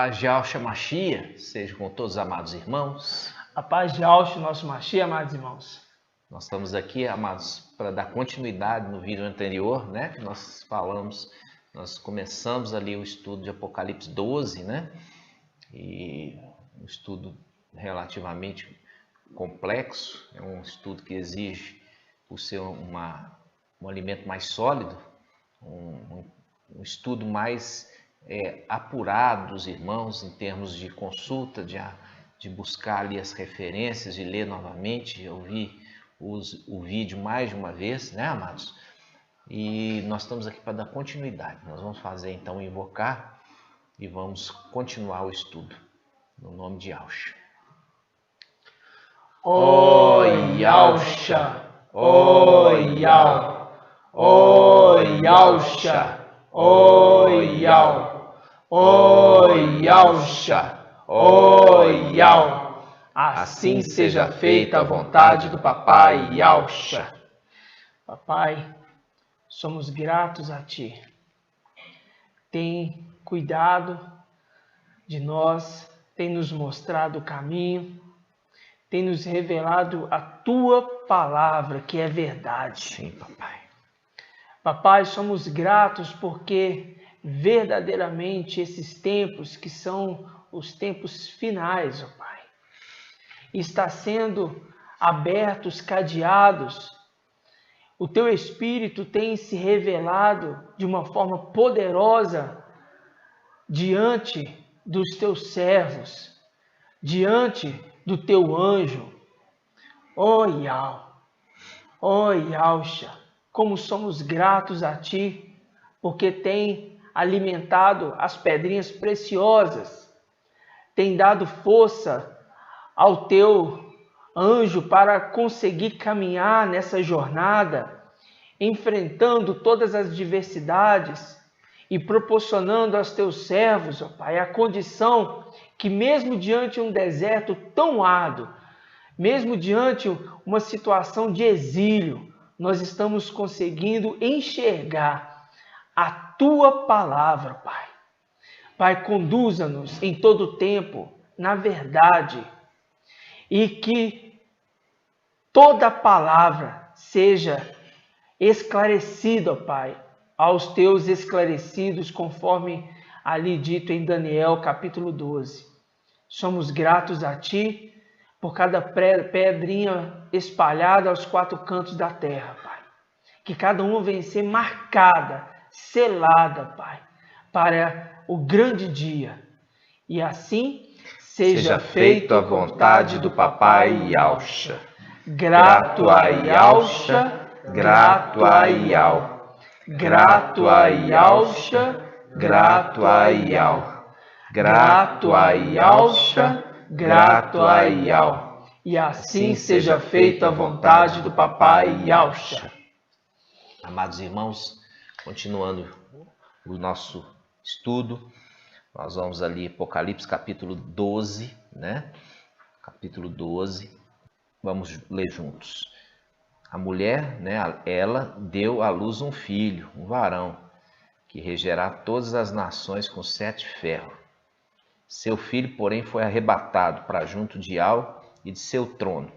paz de Yahshua Mashiach seja com todos os amados irmãos. A paz de Yahshua, nosso Mashiach, amados irmãos. Nós estamos aqui, amados, para dar continuidade no vídeo anterior, né? Nós começamos ali o estudo de Apocalipse 12, né? E um estudo relativamente complexo, é um estudo que exige, por ser um alimento mais sólido, um estudo mais apurado dos irmãos em termos de consulta, de buscar ali as referências, de ler novamente, ouvir o vídeo mais de uma vez, né, amados? E nós estamos aqui para dar continuidade. Nós vamos fazer então invocar e vamos continuar o estudo no nome de Yahshua. O Yahshua, o Yahshua, o Yahshua, o Yahshua, o Yahshua, o Yahshua. Assim seja feita a vontade do Papai Yahshua. Papai, somos gratos a Ti. Tem cuidado de nós, tem nos mostrado o caminho, tem nos revelado a Tua palavra, que é verdade. Sim, Papai. Papai, somos gratos porque verdadeiramente esses tempos, que são os tempos finais, ó Pai, está sendo abertos, cadeados. O Teu Espírito tem se revelado de uma forma poderosa diante dos Teus servos, diante do Teu anjo. Ó Yahshua, como somos gratos a Ti, porque tem alimentado as pedrinhas preciosas, tem dado força ao Teu anjo para conseguir caminhar nessa jornada, enfrentando todas as diversidades e proporcionando aos Teus servos, ó Pai, a condição que mesmo diante de um deserto tão árduo, mesmo diante de uma situação de exílio, nós estamos conseguindo enxergar a Tua palavra, Pai. Pai, conduza-nos em todo o tempo na verdade e que toda palavra seja esclarecida, Pai, aos Teus esclarecidos, conforme ali dito em Daniel capítulo 12. Somos gratos a Ti por cada pedrinha espalhada aos quatro cantos da terra, Pai. Que cada uma venha ser marcada, selada, Pai, para o grande dia. E assim seja feita a vontade do Papai Yahshua. Grato a Yahshua, grato a Yahshua. Grato a Yahshua, grato a Yahshua. Grato a Yahshua, grato a Yahshua. E assim seja feita a vontade do Papai Yahshua. Amados irmãos, continuando o nosso estudo, nós vamos ali, Apocalipse capítulo 12, né? Capítulo 12, vamos ler juntos. A mulher, né, ela deu à luz um filho, um varão, que regerá todas as nações com 7 ferros. Seu filho, porém, foi arrebatado para junto de Yahweh e de seu trono.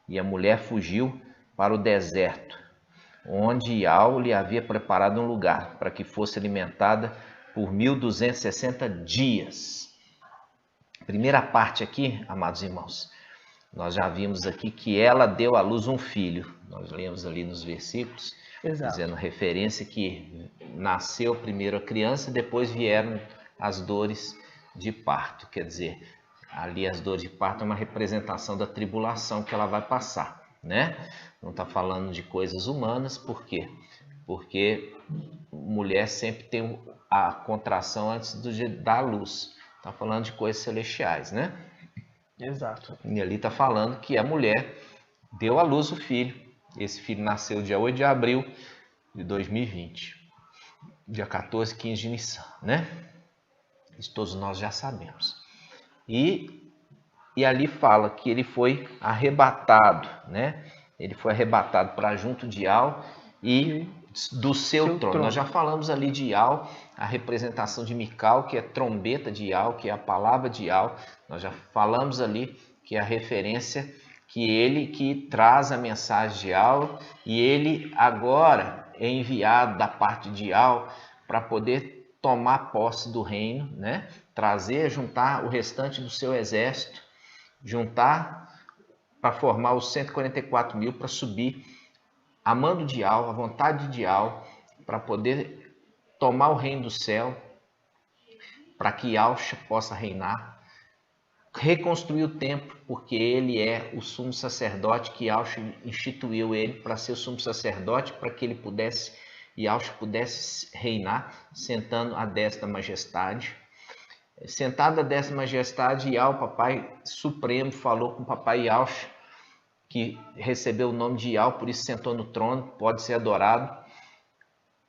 E a mulher fugiu para o deserto, onde Yahweh lhe havia preparado um lugar para que fosse alimentada por 1260 dias. Primeira parte aqui, amados irmãos, nós já vimos aqui que ela deu à luz um filho. Nós lemos ali nos versículos, dizendo referência que nasceu primeiro a criança e depois vieram as dores de parto. Quer dizer, ali as dores de parto é uma representação da tribulação que ela vai passar, né? Não está falando de coisas humanas, por quê? Porque mulher sempre tem a contração antes da luz. Está falando de coisas celestiais, né? Exato. E ali está falando que a mulher deu à luz o filho. Esse filho nasceu dia 8 de abril de 2020. Dia 14, 15 de Nissan, né? Isso todos nós já sabemos. E ali fala que ele foi arrebatado, né? Ele foi arrebatado para junto de Yahweh e do seu trono. Nós já falamos ali de Ial, a representação de Mical, que é trombeta de Ial, que é a palavra de Ial. Nós já falamos ali que é a referência, que ele que traz a mensagem de Ial, e ele agora é enviado da parte de Ial para poder tomar posse do reino, né? Trazer, juntar o restante do seu exército, juntar para formar os 144 mil para subir a mando de Ial, a vontade de Ial, para poder tomar o reino do céu, para que Ial possa reinar, reconstruir o templo, porque ele é o sumo sacerdote, que Ial instituiu ele para ser o sumo sacerdote, para que Ial pudesse reinar, sentando à destra da majestade. Sentado à destra da majestade, Ial, papai supremo, falou com o papai Ial, que recebeu o nome de Ial, por isso sentou no trono, pode ser adorado.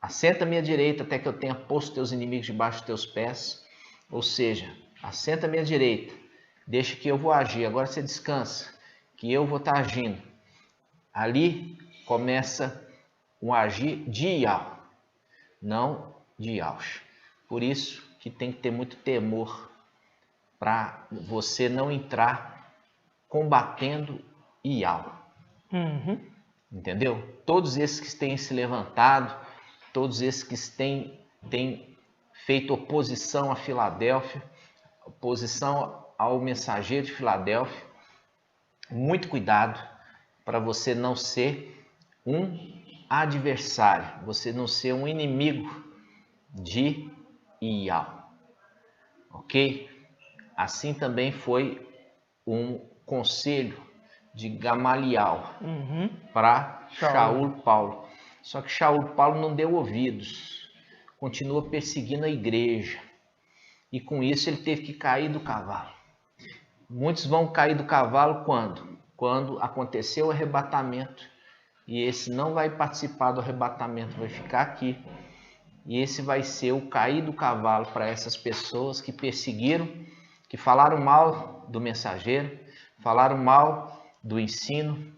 Assenta à minha direita até que eu tenha posto teus inimigos debaixo dos teus pés. Ou seja, assenta à minha direita, deixa que eu vou agir. Agora você descansa, que eu vou estar agindo. Ali começa um agir de Ial, não de Iaush. Por isso que tem que ter muito temor para você não entrar combatendo Ial. Entendeu? Todos esses que têm se levantado, todos esses que têm feito oposição a Filadélfia, oposição ao mensageiro de Filadélfia, muito cuidado para você não ser um adversário, você não ser um inimigo de Ial. Ok? Assim também foi um conselho de Gamaliel para Shaul Paulo. Só que Shaul Paulo não deu ouvidos, continua perseguindo a igreja, e com isso ele teve que cair do cavalo. Muitos vão cair do cavalo quando? Quando acontecer o arrebatamento, e esse não vai participar do arrebatamento, vai ficar aqui, e esse vai ser o cair do cavalo para essas pessoas que perseguiram, que falaram mal do mensageiro, falaram mal do ensino,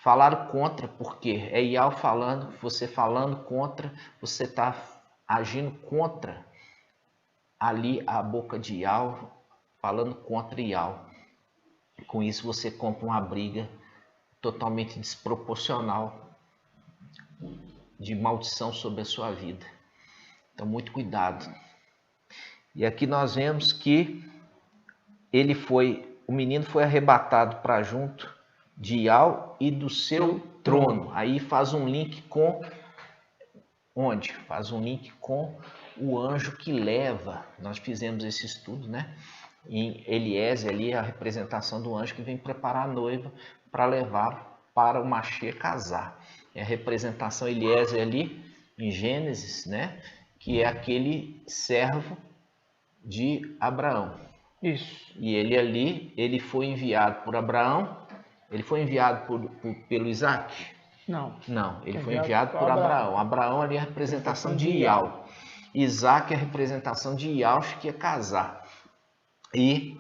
falaram contra, porque é Ial falando, você falando contra, você está agindo contra ali a boca de Ial, falando contra Ial. Com isso você compra uma briga totalmente desproporcional de maldição sobre a sua vida. Então muito cuidado. E aqui nós vemos que o menino foi arrebatado para junto de Ial e do seu trono. Aí faz um link com onde? Faz um link com o anjo que leva. Nós fizemos esse estudo, né? Em Eliezer ali, a representação do anjo que vem preparar a noiva para levar para o Mashiach casar. É a representação Eliezer ali em Gênesis, né? Que é aquele servo de Abraão. Isso. E ele ali, ele foi enviado por Abraão. Ele foi enviado pelo Isaac? Não, ele foi enviado por Abraão. Abraão ali é a representação de Ial. Isaac é a representação de Iaush, que é casar. E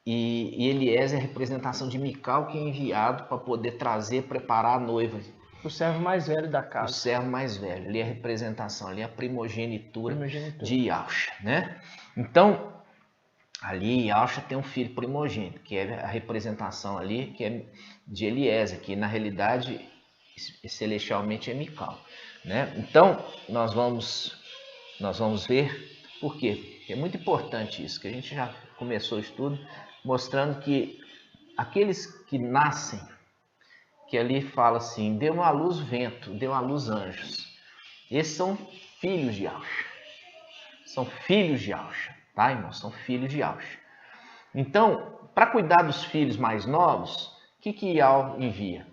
Eliezer é a representação de Mical, que é enviado para poder trazer, preparar a noiva. O servo mais velho da casa. O servo mais velho. Ali é a representação, ali é a primogenitura. De Iaush, né? Então, ali Iaush tem um filho primogênito, que é a representação ali, que é de Eliezer, que na realidade, celestialmente, é Mical, né? Então, nós vamos ver por quê. Porque é muito importante isso, que a gente já começou o estudo, mostrando que aqueles que nascem, que ali fala assim, deu à luz vento, deu à luz anjos. Esses são filhos de Iaush. São filhos de Iaush, tá, irmãos? São filhos de Iaush. Então, para cuidar dos filhos mais novos, o que Ial envia?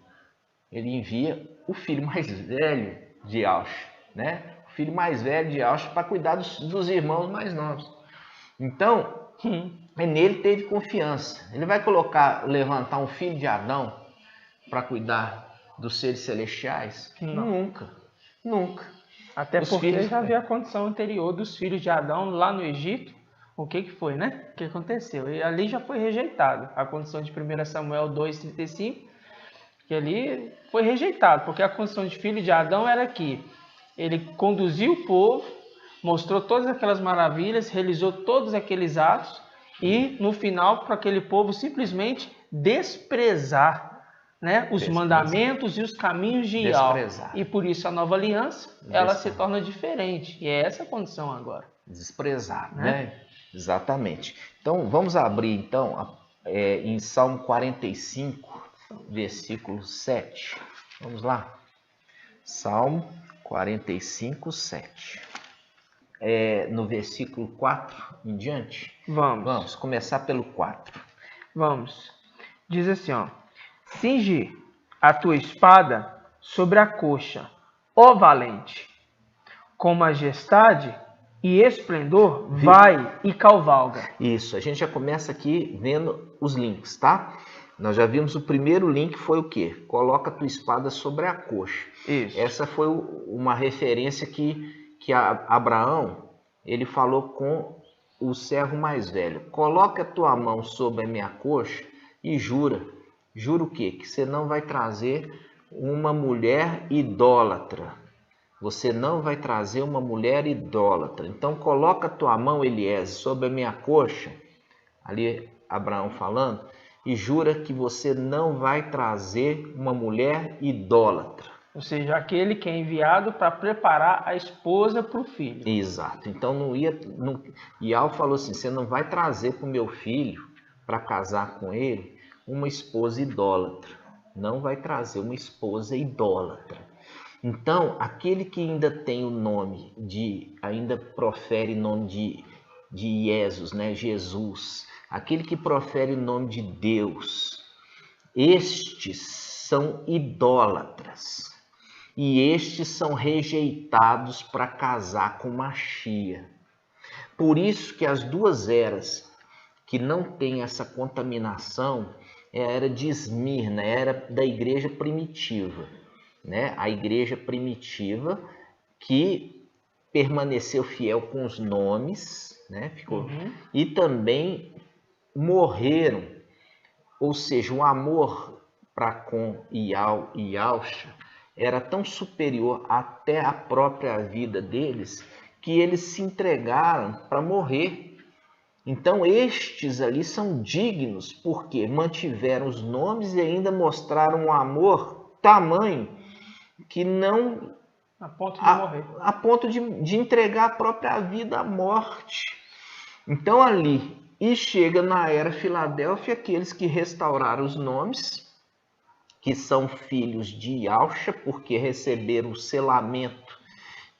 Ele envia o filho mais velho de Iaush, né? O filho mais velho de Iaush para cuidar dos irmãos mais novos. Então, nele teve confiança. Ele vai levantar um filho de Adão para cuidar dos seres celestiais? Nunca. Até porque já havia a condição anterior dos filhos de Adão lá no Egito. O que foi, né? O que aconteceu? E ali já foi rejeitado. A condição de 1 Samuel 2,35. Que ali foi rejeitado, porque a condição de filho de Adão era que ele conduziu o povo, mostrou todas aquelas maravilhas, realizou todos aqueles atos e no final para aquele povo simplesmente desprezar, né, os mandamentos e os caminhos de Yahweh. E por isso a nova aliança ela se torna diferente. E é essa a condição agora. Desprezar, né? Exatamente. Então vamos abrir então em Salmo 45, versículo 7. Vamos lá. Salmo 45, 7. No versículo 4 em diante. Vamos começar pelo 4. Vamos. Diz assim, ó. Cinge a tua espada sobre a coxa, ó valente. Com majestade e esplendor vai e cavalga. Isso, a gente já começa aqui vendo os links, tá? Nós já vimos o primeiro link foi o quê? Coloca a tua espada sobre a coxa. Isso. Essa foi uma referência que Abraão, ele falou com o servo mais velho. Coloca a tua mão sobre a minha coxa e jura. Jura o quê? Que você não vai trazer uma mulher idólatra. Você não vai trazer uma mulher idólatra. Então coloca a tua mão, Eliezer, sobre a minha coxa. Ali Abraão falando. E jura que você não vai trazer uma mulher idólatra. Ou seja, aquele que é enviado para preparar a esposa para o filho. Exato. Então Yahweh falou assim, você não vai trazer para o meu filho, para casar com ele, uma esposa idólatra. Não vai trazer uma esposa idólatra. Então, aquele que ainda tem o nome ainda profere o nome de Jesus, né? Jesus, aquele que profere o nome de Deus, estes são idólatras. E estes são rejeitados para casar com Machia. Por isso que as duas eras que não têm essa contaminação é a era de Esmirna, a era da igreja primitiva. Né? A igreja primitiva que permaneceu fiel com os nomes, né? E também morreram, ou seja, o amor para com Ial e Yahusha era tão superior até a própria vida deles que eles se entregaram para morrer. Então estes ali são dignos porque mantiveram os nomes e ainda mostraram um amor tamanho que não... A ponto de morrer. A ponto de entregar a própria vida à morte. Então ali, e chega na era Filadélfia, aqueles que restauraram os nomes, que são filhos de Yahusha, porque receberam o selamento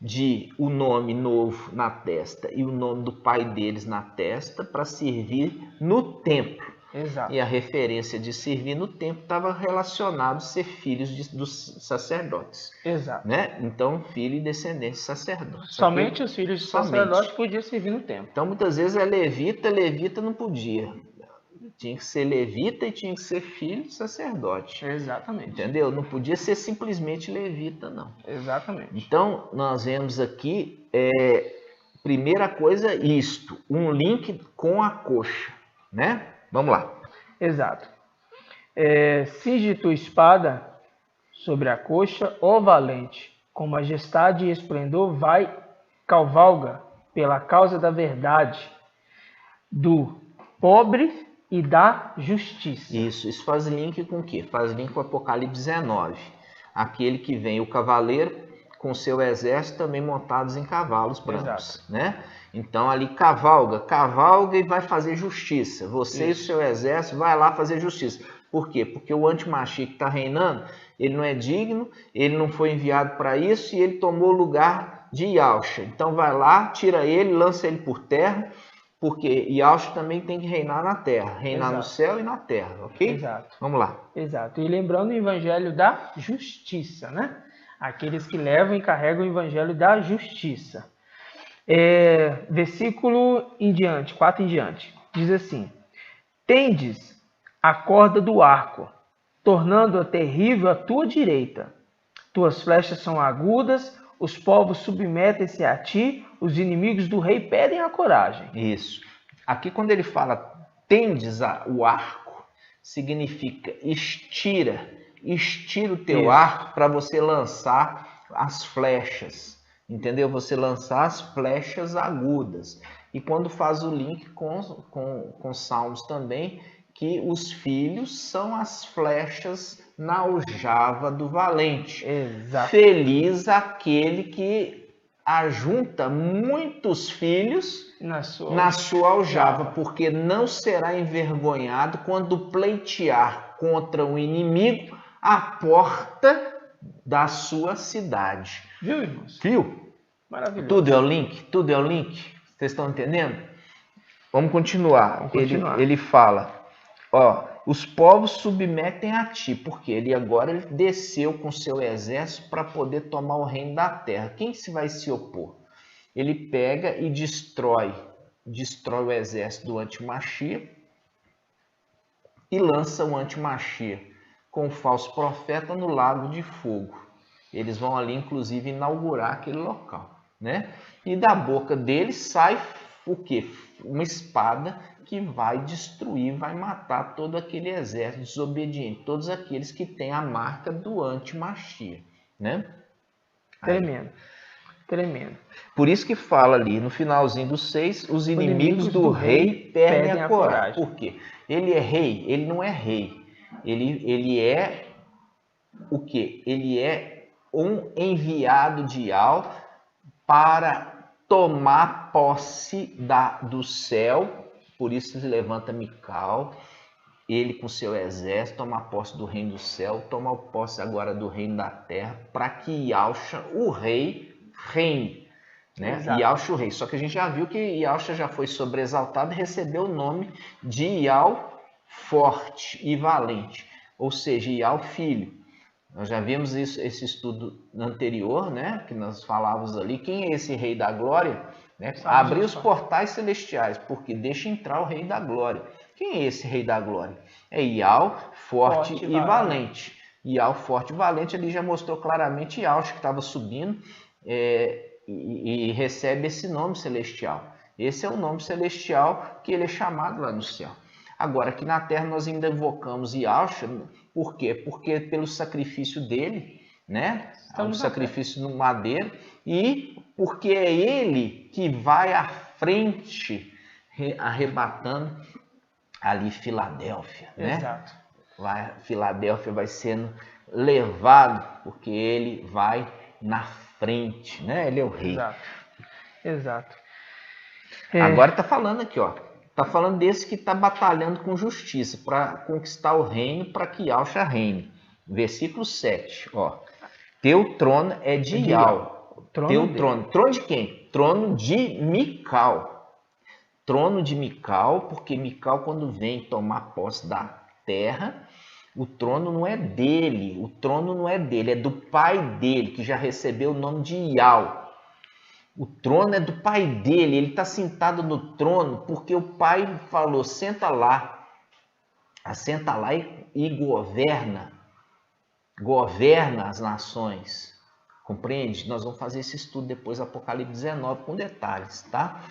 de o nome novo na testa e o nome do pai deles na testa para servir no templo. Exato. E a referência de servir no templo estava relacionado a ser filhos dos sacerdotes. Exato. Né? Então, filho e descendente de sacerdote. Somente os filhos de sacerdote podiam servir no templo. Então, muitas vezes é levita não podia. Tinha que ser levita e tinha que ser filho de sacerdote. Exatamente. Entendeu? Não podia ser simplesmente levita, não. Exatamente. Então, nós vemos aqui, primeira coisa, isto. Um link com a coxa, né? Vamos lá. Exato. Cinge tua espada sobre a coxa, ó valente, com majestade e esplendor vai cavalga pela causa da verdade, do pobre e da justiça. Isso faz link com o quê? Faz link com o Apocalipse 19. Aquele que vem, o cavaleiro, com seu exército também montados em cavalos brancos. Né? Então ali cavalga e vai fazer justiça. Você e o seu exército vai lá fazer justiça. Por quê? Porque o anti-Mashiach que está reinando, ele não é digno, ele não foi enviado para isso e ele tomou o lugar de Yahusha. Então vai lá, tira ele, lança ele por terra, porque Yahusha também tem que reinar na terra, reinar no céu e na terra, ok? Exato. Vamos lá. Exato. E lembrando o evangelho da justiça, né? Aqueles que levam e carregam o evangelho da justiça. Versículo em diante, 4 em diante, diz assim: tendes a corda do arco, tornando-a terrível a tua direita. Tuas flechas são agudas, os povos submetem-se a ti, os inimigos do rei pedem a coragem. Isso. Aqui quando ele fala tendes o arco, significa estira estira o teu Isso. arco para você lançar as flechas, entendeu? Você lançar as flechas agudas. E quando faz o link com Salmos também, que os filhos são as flechas na aljava do valente. Exato. Feliz aquele que ajunta muitos filhos na sua aljava, porque não será envergonhado quando pleitear contra o inimigo a porta da sua cidade. Viu, irmãos? Viu? Maravilhoso. Tudo é o link? Tudo é o link? Vocês estão entendendo? Vamos continuar. Vamos continuar. Ele fala, ó, os povos submetem a ti, porque ele desceu com seu exército para poder tomar o reino da terra. Quem se vai se opor? Ele pega e destrói o exército do Antimachia e lança o Antimachia com o falso profeta no lago de fogo. Eles vão ali, inclusive, inaugurar aquele local, né? E da boca deles sai o quê? Uma espada que vai destruir, vai matar todo aquele exército desobediente, todos aqueles que têm a marca do Antimachia, né? Tremendo. Tremendo. Por isso que fala ali no finalzinho do 6, os inimigos do rei perdem a coragem. Por quê? Ele é rei? Ele não é rei. Ele é o quê? Ele é um enviado de Yahweh para tomar posse do céu. Por isso se levanta Mical, ele com seu exército, toma posse do reino do céu, toma posse agora do reino da terra, para que Yahushua, o rei, reine. Né? Yahushua, o rei. Só que a gente já viu que Yahushua já foi sobreexaltado e recebeu o nome de Yahweh forte e valente, ou seja, Yahweh filho. Nós já vimos esse estudo anterior, né? Que nós falávamos ali. Quem é esse rei da glória? Né? Abrir os portais celestiais, porque deixa entrar o rei da glória. Quem é esse rei da glória? É Yahweh forte e valente. Yahweh forte e valente, ele já mostrou claramente Yahweh que estava subindo e recebe esse nome celestial. Esse é o nome celestial que ele é chamado lá no céu. Agora, aqui na terra nós ainda invocamos Yahushua, por quê? Porque pelo sacrifício dele, né? O sacrifício no madeiro, e porque é ele que vai à frente, arrebatando ali Filadélfia, né? Exato. Filadélfia vai sendo levado, porque ele vai na frente, né? Ele é o rei. Exato. Agora está falando aqui, ó. Está falando desse que está batalhando com justiça para conquistar o reino, para que Yahushua reine. Versículo 7, ó. Teu trono é de Yahweh. Teu trono. Trono de quem? Trono de Mical. Trono de Mical, porque Mical, quando vem tomar posse da terra, o trono não é dele. O trono não é dele, é do pai dele, que já recebeu o nome de Yahweh. O trono é do pai dele, ele está sentado no trono porque o pai falou, senta lá e governa as nações, compreende? Nós vamos fazer esse estudo depois, Apocalipse 19, com detalhes, tá?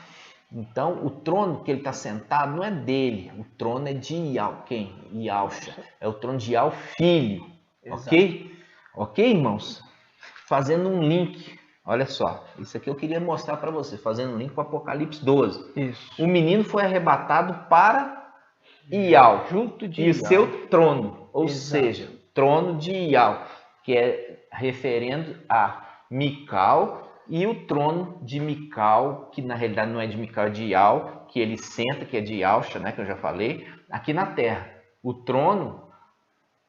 Então, o trono que ele está sentado não é dele, o trono é de Yahweh, quem? Yahushua, é o trono de Yahweh filho, ok? Ok, irmãos? Fazendo um link. Olha só, isso aqui eu queria mostrar para você, fazendo um link com Apocalipse 12. Isso. O menino foi arrebatado para Yahweh, junto de e o seu trono, ou seja, trono de Yahweh, que é referendo a Mical, e o trono de Mical, que na realidade não é de Mical, é de Yahweh, que ele senta, que é de Yahushua, né, que eu já falei, aqui na terra. O trono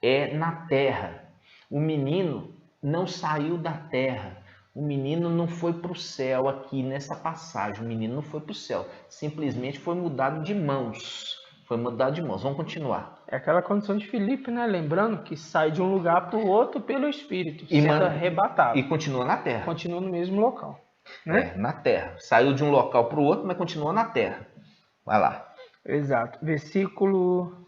é na terra. O menino não saiu da terra. O menino não foi para o céu aqui nessa passagem. O menino não foi para o céu. Simplesmente foi mudado de mãos. Foi mudado de mãos. Vamos continuar. É aquela condição de Filipe, né? Lembrando que sai de um lugar para o outro pelo Espírito. Sendo arrebatado. E continua na terra. Continua no mesmo local. Né? Na terra. Saiu de um local para o outro, mas continua na terra. Vai lá. Exato. Versículo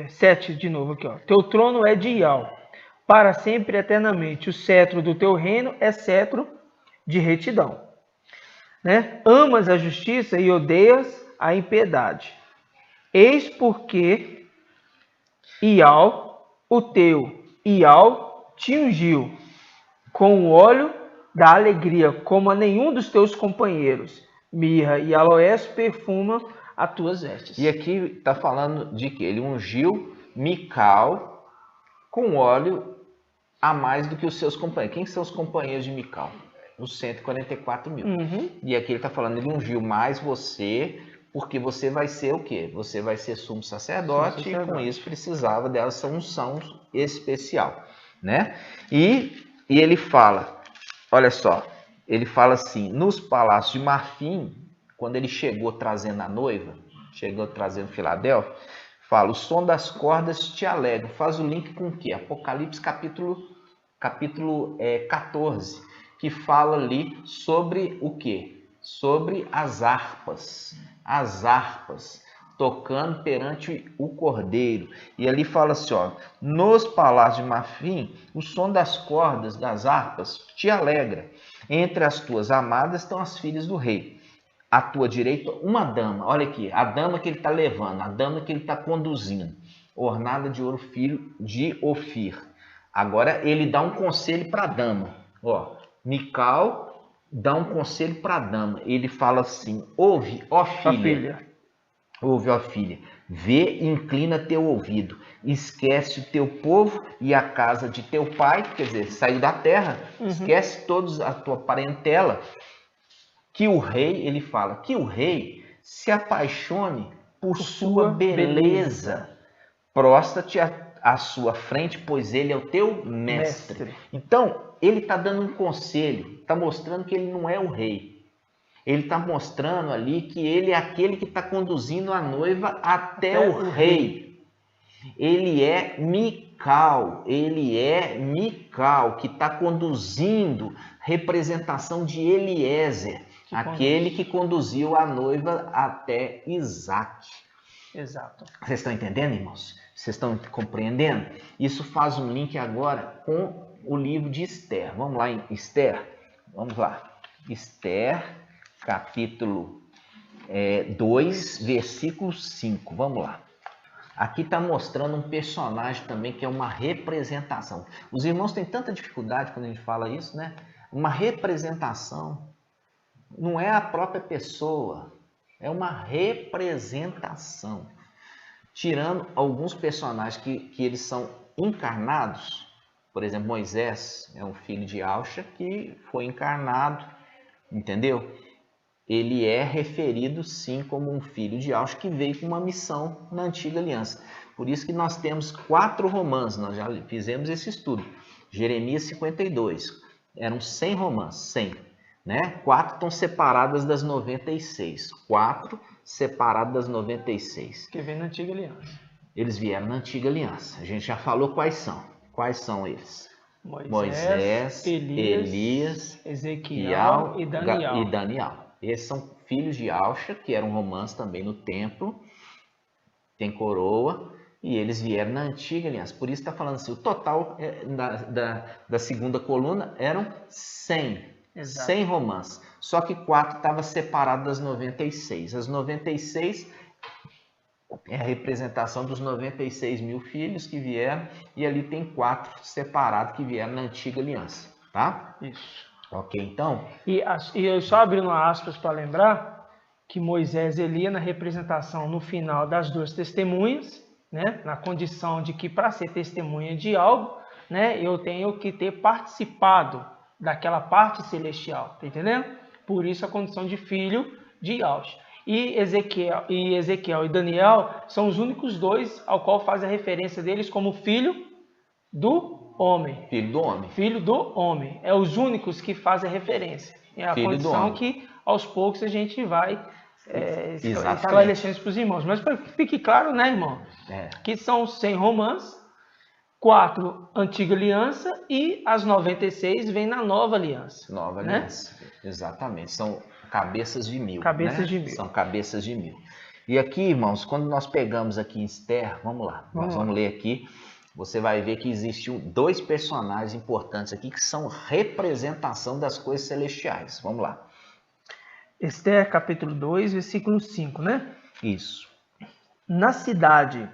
7 de novo aqui, ó. Teu trono é de Yahweh, para sempre eternamente. O cetro do teu reino é cetro de retidão. Né? Amas a justiça e odeias a impiedade. Eis porque Yahweh o teu Ial te ungiu com o óleo da alegria, como a nenhum dos teus companheiros. Mirra e aloés perfumam as tuas vestes. E aqui está falando de que ele ungiu Mical com óleo a mais do que os seus companheiros. Quem são os companheiros de Mical? Os 144 mil. E aqui ele está falando, ele ungiu mais você, porque você vai ser o quê? Você vai ser sumo sacerdote, e com isso precisava dessa unção especial, né? E ele fala, olha só, ele fala assim, nos palácios de marfim, quando ele chegou trazendo a noiva, chegou trazendo Filadélfia, fala, o som das cordas te alegra. Faz o link com o quê? Apocalipse capítulo 14, que fala ali sobre o quê? Sobre as harpas tocando perante o Cordeiro. E ali fala assim, ó, nos palácios de marfim, o som das cordas das harpas te alegra. Entre as tuas amadas estão as filhas do rei. À tua direita, uma dama. Olha aqui, a dama que ele está levando, a dama que ele está conduzindo, ornada de ouro fino de Ofir. Agora ele dá um conselho para a dama. Ó, Mical dá um conselho para a dama. Ele fala assim, ouve, ó filha. Ouve, ó filha, vê e inclina teu ouvido, esquece o teu povo e a casa de teu pai, quer dizer, saiu da terra, esquece todos a tua parentela, que o rei, ele fala, que o rei se apaixone por sua beleza, prostra-te à sua frente, pois ele é o teu mestre. Então, ele está dando um conselho, está mostrando que ele não é o rei. Ele está mostrando ali que ele é aquele que está conduzindo a noiva até o rei. Ele é Mical, que está conduzindo representação de Eliezer, aquele que conduziu a noiva até Isaac. Exato. Vocês estão entendendo, irmãos? Vocês estão compreendendo? Isso faz um link agora com o livro de Esther. Vamos lá em Esther? Vamos lá. Esther, capítulo 2, versículo 5. Vamos lá. Aqui está mostrando um personagem também que é uma representação. Os irmãos têm tanta dificuldade quando a gente fala isso, né? Uma representação não é a própria pessoa, é uma representação. Tirando alguns personagens que eles são encarnados, por exemplo, Moisés é um filho de Auxa que foi encarnado, entendeu? Ele é referido sim como um filho de Auxa que veio com uma missão na antiga aliança. Por isso que nós temos 4 romances, nós já fizemos esse estudo. Jeremias 52, eram 100 romances, 100, né? 4 estão separadas das 96, 4 separadas das 96. Que vem na antiga aliança. Eles vieram na antiga aliança, a gente já falou quais são. Quais são eles? Moisés, Elias, Ezequiel e Daniel. Esses são filhos de Auxa, que eram romanos também no templo, tem coroa, e eles vieram na antiga aliança. Por isso está falando assim, o total da segunda coluna eram 100, Exato. 100 romanos. Só que 4 estavam separados das 96. As 96 é a representação dos 96 mil filhos que vieram, e ali tem 4 separados que vieram na antiga aliança, tá? Isso. Ok, então... E eu só abrindo aspas para lembrar que Moisés ele ia na representação no final das 2 testemunhas, né? Na condição de que para ser testemunha de algo, né? Eu tenho que ter participado daquela parte celestial, tá entendendo? Por isso a condição de filho de Auxa. E Ezequiel e Daniel são os únicos 2 ao qual faz a referência deles como filho do homem. Filho do homem. Filho do homem. É os únicos que fazem referência. É a filho condição que aos poucos a gente vai esclarecendo isso para os irmãos. Mas para que fique claro, né, irmão? Que são 100 romanos, 4 antiga aliança e as 96 vêm na nova aliança. Nova aliança, exatamente. São cabeças de 1000. Cabeças de 1000. São cabeças de 1000. E aqui, irmãos, quando nós pegamos aqui em Esther, vamos lá. Nós vamos ler aqui. Você vai ver que existem 2 personagens importantes aqui que são representação das coisas celestiais. Vamos lá. Esther, capítulo 2, versículo 5, né? Isso. Na cidade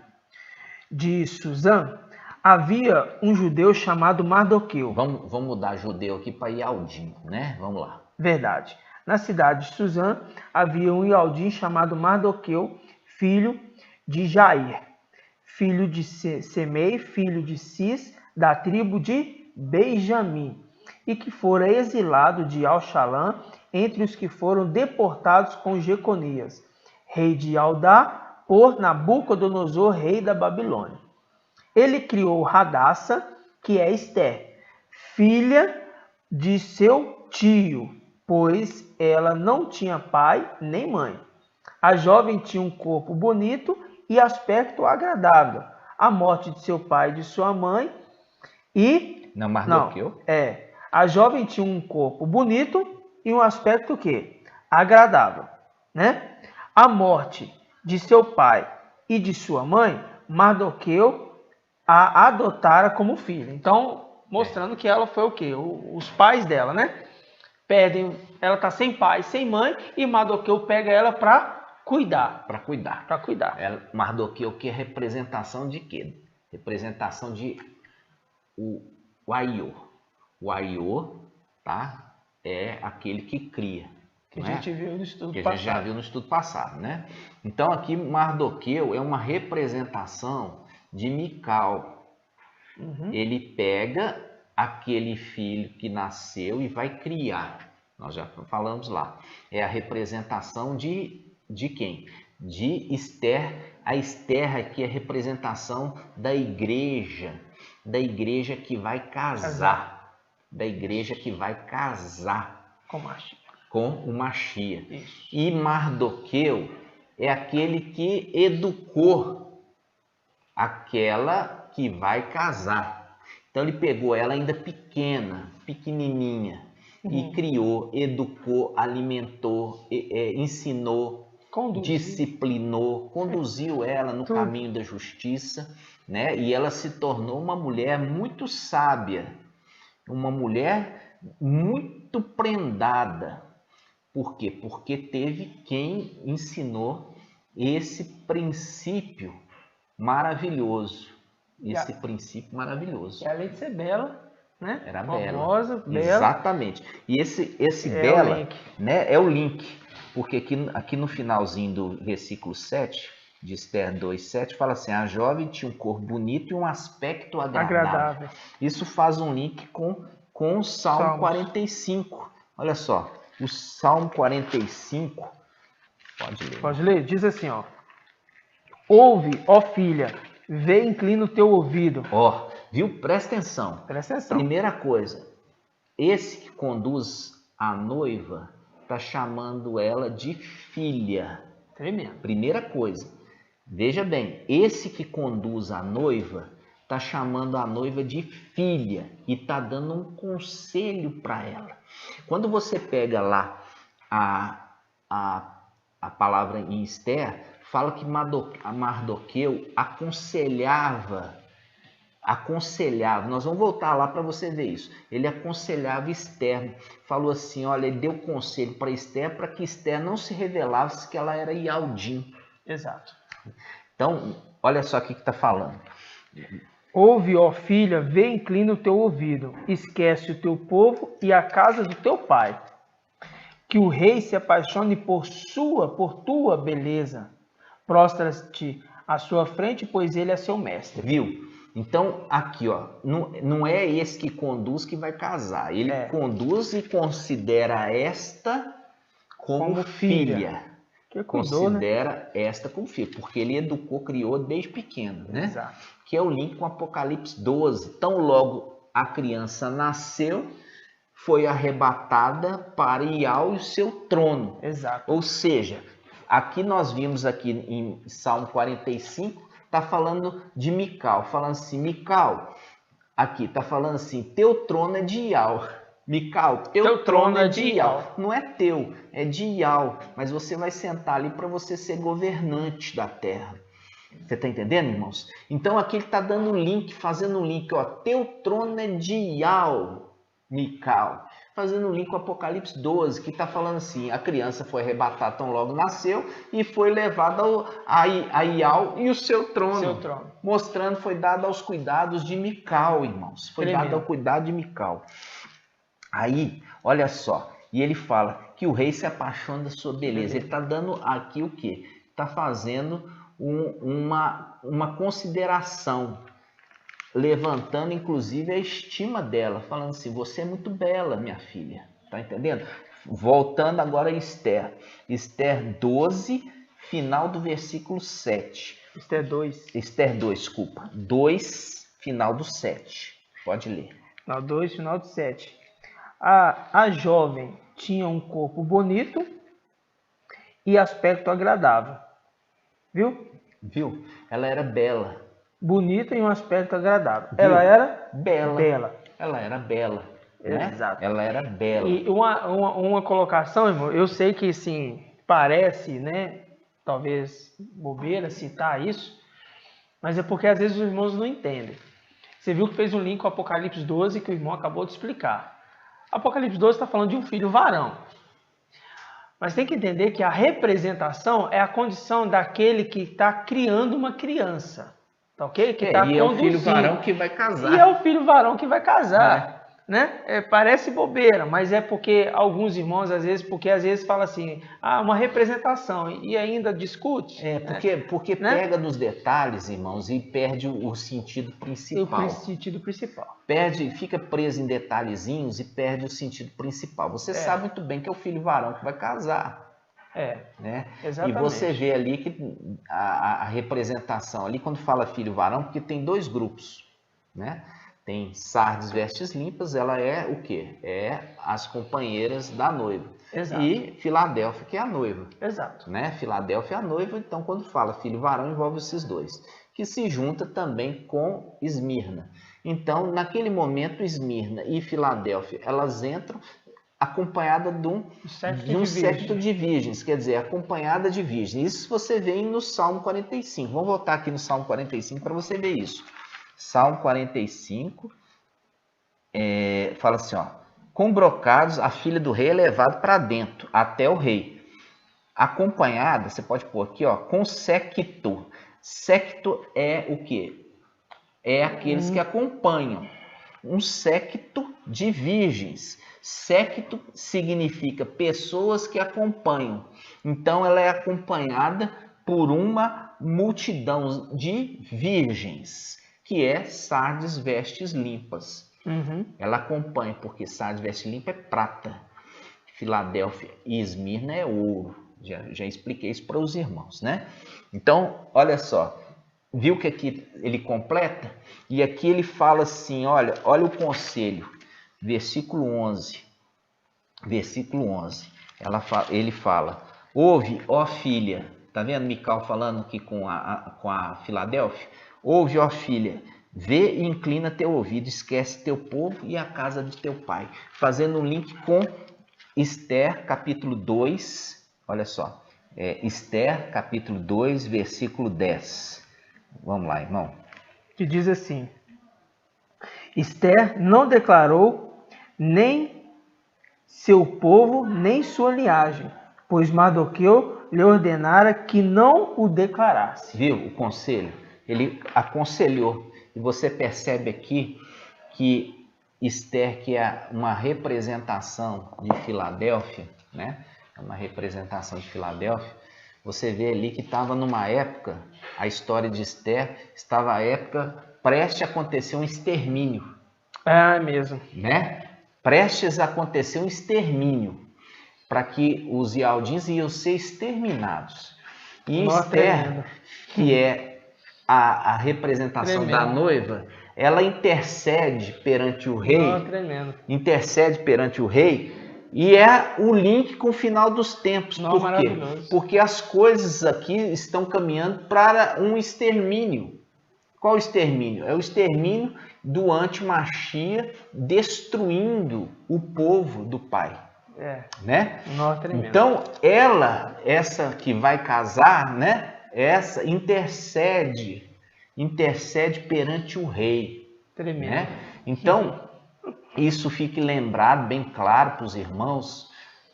de Suzã Havia um judeu chamado Mardoqueu. Vamos mudar judeu aqui para Ialdim, né? Vamos lá. Verdade. Na cidade de Suzã havia um Ialdim chamado Mardoqueu, filho de Jair, filho de Semei, filho de Cis, da tribo de Benjamim, e que fora exilado de Alxalã entre os que foram deportados com Jeconias, rei de Aldá, por Nabucodonosor, rei da Babilônia. Ele criou Radassa, que é Ester, filha de seu tio, pois ela não tinha pai nem mãe. A jovem tinha um corpo bonito e aspecto agradável. A morte de seu pai e de sua mãe Mardoqueu? A jovem tinha um corpo bonito e um aspecto o quê? Agradável, né? A morte de seu pai e de sua mãe, Mardoqueu a adotara como filha. Então, mostrando que ela foi o quê? Os pais dela, né? Perdem, ela tá sem pai, sem mãe, e Mardoqueu pega ela para cuidar. Para cuidar. Para cuidar. Mardoqueu que é representação de quê? Representação de o aiô. O aiô, tá? É aquele que cria. Que a gente viu no estudo passado. Que a gente já viu no estudo passado, né? Então aqui Mardoqueu é uma representação de Mical. Ele pega aquele filho que nasceu e vai criar. Nós já falamos lá. É a representação de quem? De Ester. A Ester aqui é a representação da igreja que vai casar. Da igreja que vai casar com o Mashiach. Isso. E Mardoqueu é aquele que educou aquela que vai casar. Então ele pegou ela ainda pequena, pequenininha, e criou, educou, alimentou, ensinou, disciplinou, conduziu ela no caminho da justiça, né? E ela se tornou uma mulher muito sábia, uma mulher muito prendada. Por quê? Porque teve quem ensinou esse princípio maravilhoso. Princípio maravilhoso. E além de ser bela, né? Era famosa, bela. Exatamente. E esse bela, né, é o link. Porque aqui no finalzinho do versículo 7, de Ester 2,7, fala assim: a jovem tinha um corpo bonito e um aspecto agradável. Isso faz um link com o Salmo 45. Olha só, o Salmo 45, pode ler. Pode ler? Diz assim, ó: ouve, ó filha, vê, inclina o teu ouvido. Ó, viu? Presta atenção. Presta atenção. Primeira coisa, esse que conduz a noiva está chamando ela de filha. Tremendo. Primeira coisa, veja bem, esse que conduz a noiva está chamando a noiva de filha e está dando um conselho para ela. Quando você pega lá a palavra em Ester, fala que Mardoqueu aconselhava, nós vamos voltar lá para você ver isso. Ele aconselhava Ester, falou assim, olha, ele deu conselho para Ester para que Ester não se revelasse que ela era Ialdim. Exato. Então, olha só o que está falando. Ouve, ó filha, vê, inclina o teu ouvido, esquece o teu povo e a casa do teu pai. Que o rei se apaixone por tua beleza. Prostra-te à sua frente, pois ele é seu mestre. Viu? Então, aqui, ó, não é esse que conduz que vai casar. Ele conduz e considera esta como filha. Que cuidou, considera esta como filha, porque ele educou, criou desde pequeno, né? Exato. Que é o link com Apocalipse 12. Tão logo a criança nasceu, foi arrebatada para ir ao seu trono. Exato. Ou seja, aqui nós vimos aqui em Salmo 45, está falando de Mical, falando assim, Mical, aqui está falando assim, teu trono é de Ial. Mical, teu trono é de Ial. Não é teu, é de Ial, mas você vai sentar ali para você ser governante da terra. Você está entendendo, irmãos? Então aqui ele está dando um link, fazendo um link, ó, teu trono é de Ial. Mical. Fazendo um link com Apocalipse 12, que está falando assim, a criança foi arrebatada tão logo nasceu e foi levada a Ial e o seu trono. Mostrando, foi dado aos cuidados de Mical, irmãos. Foi dado ao cuidado de Mical. Aí, olha só, e ele fala que o rei se apaixona da sua beleza. Ele está dando aqui o quê? Está fazendo uma consideração, levantando inclusive a estima dela, falando assim, você é muito bela, minha filha, tá entendendo? Voltando agora a Esther, Esther 12, final do versículo 7. Esther 2, desculpa, 2, final do 7, pode ler. 2, final do 7. A jovem tinha um corpo bonito e aspecto agradável, viu? Ela era bela. Bonita e um aspecto agradável. Ela era bela. Ela era bela. Né? Exato. Ela era bela. E uma colocação, irmão, eu sei que sim, parece, né? Talvez bobeira citar isso, mas é porque às vezes os irmãos não entendem. Você viu que fez um link com o Apocalipse 12 que o irmão acabou de explicar. Apocalipse 12 está falando de um filho varão. Mas tem que entender que a representação é a condição daquele que está criando uma criança. Tá ok? Que tá e é o filho varão que vai casar. E é o filho varão que vai casar. Né? Parece bobeira, mas é porque alguns irmãos, às vezes falam assim, uma representação, e ainda discute. Porque né? Pega nos detalhes, irmãos, e perde o sentido principal. Fica preso em detalhezinhos e perde o sentido principal. Você sabe muito bem que é o filho varão que vai casar. Né? Exatamente. E você vê ali que a representação, ali quando fala filho varão, porque tem dois grupos, né? Tem Sardes vestes limpas, ela é o quê? É as companheiras da noiva. Exato. E Filadélfia, que é a noiva. Exato. Né? Filadélfia é a noiva, então quando fala filho varão, envolve esses dois. Que se junta também com Esmirna. Então, naquele momento, Esmirna e Filadélfia, elas entram acompanhadas de um séquito de virgens, quer dizer, acompanhada de virgens. Isso você vê no Salmo 45. Vamos voltar aqui no Salmo 45 para você ver isso. Salmo 45, fala assim, com brocados a filha do rei é levada para dentro, até o rei. Acompanhada, você pode pôr aqui, com séquito. Séquito é o quê? É aqueles que acompanham. Um séquito de virgens. Séquito significa pessoas que acompanham. Então, ela é acompanhada por uma multidão de virgens, que é Sardes vestes limpas. Ela acompanha, porque Sardes vestes limpa é prata. Filadélfia e Esmirna é ouro. Já expliquei isso para os irmãos, né? Então, olha só. Viu que aqui ele completa? E aqui ele fala assim, olha o conselho. Versículo 11. Ele fala, ouve, ó filha. Tá vendo Mical falando aqui com a Filadélfia? Ouve, ó filha, vê e inclina teu ouvido, esquece teu povo e a casa de teu pai. Fazendo um link com Esther, capítulo 2, olha só, Esther, capítulo 2, versículo 10. Vamos lá, irmão. Que diz assim, Esther não declarou nem seu povo, nem sua linhagem, pois Mardoqueu lhe ordenara que não o declarasse. Viu o conselho? Ele aconselhou. E você percebe aqui que Esther, que é uma representação de Filadélfia, né? É uma representação de Filadélfia. Você vê ali que estava numa época, a história de Esther estava a época prestes a acontecer um extermínio. Mesmo. Né? Prestes a acontecer um extermínio, para que os Ialdins iam ser exterminados. E Esther, que é a representação da noiva, ela intercede perante o rei. Intercede perante o rei. E é o link com o final dos tempos. Por quê? Porque as coisas aqui estão caminhando para um extermínio. Qual extermínio? É o extermínio do anti-Machia destruindo o povo do Pai. Né? Então, essa que vai casar, né? Essa intercede perante o rei. Tremendo. Né? Então, isso fique lembrado bem claro para os irmãos,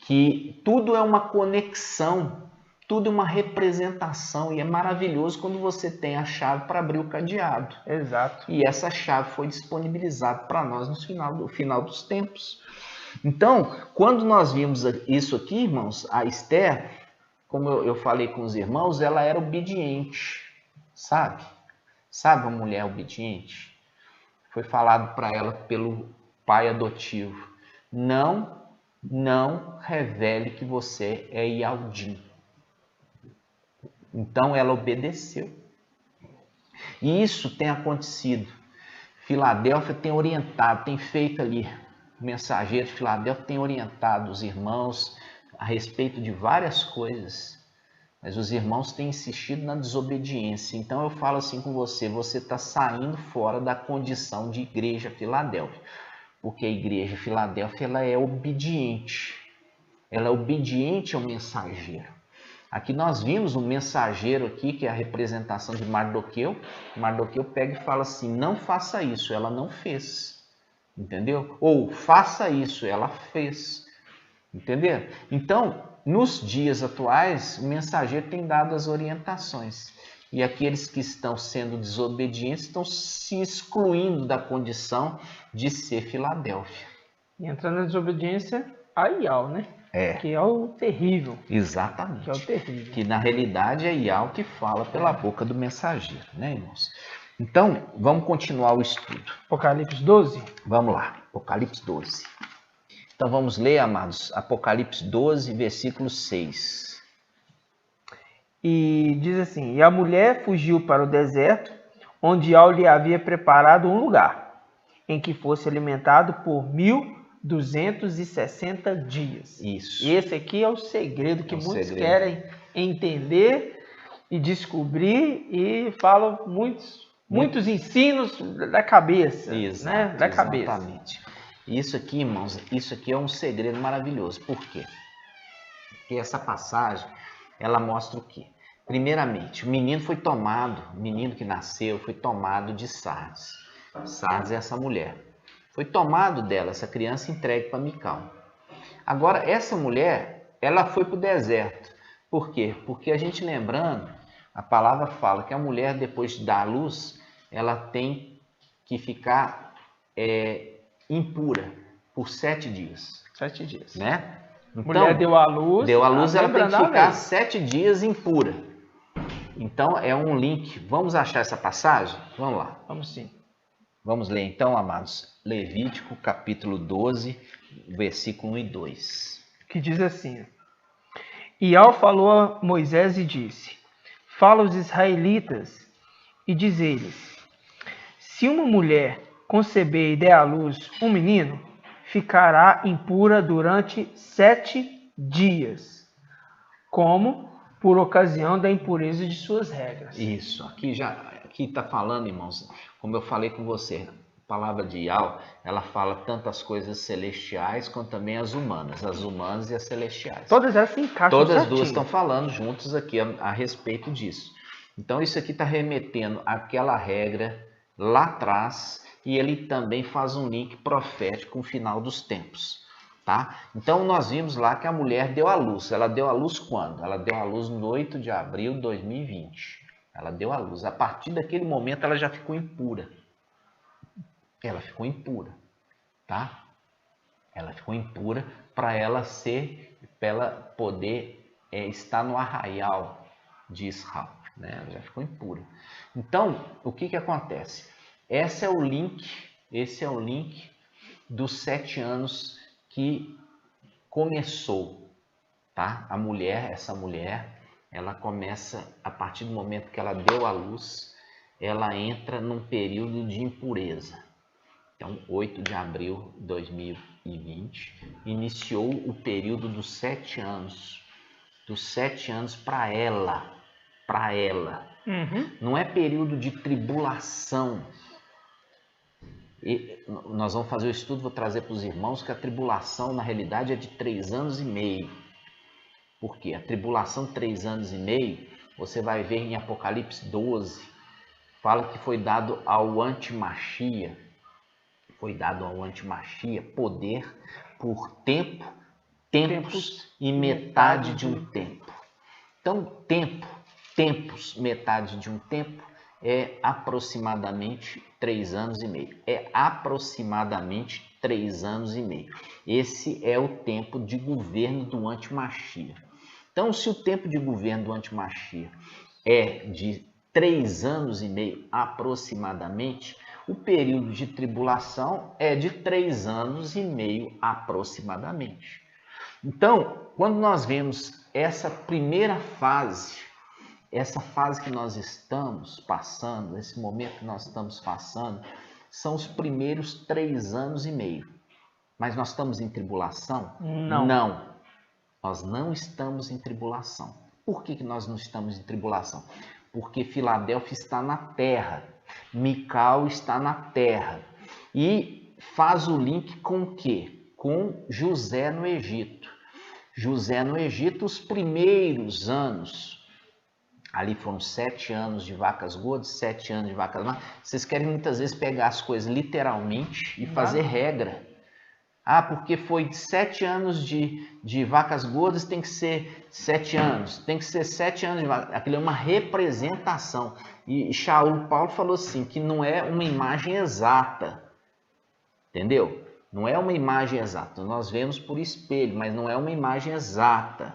que tudo é uma conexão, tudo é uma representação, e é maravilhoso quando você tem a chave para abrir o cadeado. Exato. E essa chave foi disponibilizada para nós no final dos tempos. Então, quando nós vimos isso aqui, irmãos, a Esther, como eu falei com os irmãos, ela era obediente, sabe? Sabe uma mulher obediente? Foi falado para ela pelo pai adotivo: não revele que você é Yaldim. Então ela obedeceu. E isso tem acontecido. Filadélfia tem orientado, tem feito ali, o mensageiro de Filadélfia tem orientado os irmãos a respeito de várias coisas, mas os irmãos têm insistido na desobediência. Então eu falo assim com você, você está saindo fora da condição de igreja Filadélfia, porque a igreja Filadélfia ela é obediente ao mensageiro. Aqui nós vimos um mensageiro aqui, que é a representação de Mardoqueu. Mardoqueu pega e fala assim: não faça isso, ela não fez. Entendeu? Ou faça isso, ela fez. Entendeu? Então, nos dias atuais, o mensageiro tem dado as orientações. E aqueles que estão sendo desobedientes estão se excluindo da condição de ser Filadélfia. E entrando na desobediência, a Ial, né? Que é o terrível. Exatamente. Que é o terrível. Que na realidade é Ial que fala pela boca do mensageiro, né, irmãos? Então, vamos continuar o estudo. Apocalipse 12? Vamos lá, Apocalipse 12. Então vamos ler, amados, Apocalipse 12, versículo 6. E diz assim: e a mulher fugiu para o deserto, onde Ial lhe havia preparado um lugar, em que fosse alimentado por 1260 dias. Isso. E esse aqui é o segredo que muitos querem entender e descobrir, e falam muitos ensinos da cabeça. Exato, né? Da cabeça. Exatamente. Isso aqui, irmãos, isso aqui é um segredo maravilhoso. Por quê? Porque essa passagem, ela mostra o quê? Primeiramente, o menino que nasceu foi tomado de Sardes. Sardes é essa mulher. Foi tomado dela, essa criança, entregue para Mical. Agora, essa mulher, ela foi para o deserto. Por quê? Porque a gente lembrando, a palavra fala que a mulher, depois de dar à luz, ela tem que ficar impura por 7 dias. 7 dias. Né? Então, mulher deu à luz, ela tem que ficar 7 dias impura. Então, é um link. Vamos achar essa passagem? Vamos lá. Vamos sim. Vamos ler então, amados, Levítico capítulo 12, versículo 1 e 2. Que diz assim: Ial falou a Moisés e disse: fala aos israelitas e diz-lhes: se uma mulher conceber e der à luz um menino, ficará impura durante 7 dias, como por ocasião da impureza de suas regras. Isso, aqui está falando, irmãos, como eu falei com você, a palavra de Ial, ela fala tantas coisas celestiais quanto também as humanas e as celestiais. Todas elas se encaixam Todas certinho. duas estão falando juntos aqui a respeito disso. Então isso aqui está remetendo àquela regra lá atrás, e ele também faz um link profético com o final dos tempos. Tá? Então nós vimos lá que a mulher deu à luz. Ela deu à luz quando? Ela deu à luz no 8 de abril de 2020. Ela deu à luz. A partir daquele momento ela já ficou impura. Ela ficou impura. Tá? Ela ficou impura para ela poder estar no arraial de Israel. Né? Ela já ficou impura. Então, o que acontece? Esse é o link dos 7 anos que começou, tá? Essa mulher, ela começa, a partir do momento que ela deu à luz, ela entra num período de impureza. Então, 8 de abril de 2020, iniciou o período dos 7 anos. Dos 7 anos para ela. Uhum. Não é período de tribulação. E nós vamos fazer o estudo, vou trazer para os irmãos que a tribulação na realidade é de 3 anos e meio. Por quê? A tribulação de 3 anos e meio, você vai ver em Apocalipse 12, fala que foi dado ao antimachia, Foi dado ao Antimachia poder por tempo, tempos e metade de um tempo. Então, tempos, metade de um tempo, é aproximadamente 3 anos e meio. É aproximadamente 3 anos e meio. Esse é o tempo de governo do Antimachia. Então, se o tempo de governo do Antimachia é de 3 anos e meio aproximadamente, o período de tribulação é de 3 anos e meio aproximadamente. Então, quando nós vemos essa primeira fase, essa fase que nós estamos passando, esse momento que nós estamos passando, são os primeiros 3 anos e meio. Mas nós estamos em tribulação? Não. Não. Nós não estamos em tribulação. Por que nós não estamos em tribulação? Porque Filadélfia está na terra, Mical está na terra. E faz o link com o quê? Com José no Egito. José no Egito, os primeiros anos, ali foram 7 anos de vacas gordas, 7 anos de vacas magras. Vocês querem muitas vezes pegar as coisas literalmente e fazer regra. Ah, porque foi 7 anos de vacas gordas, tem que ser 7 anos. Tem que ser 7 anos de vacas. Aquilo é uma representação. E Paulo falou assim, que não é uma imagem exata. Entendeu? Não é uma imagem exata. Nós vemos por espelho, mas não é uma imagem exata.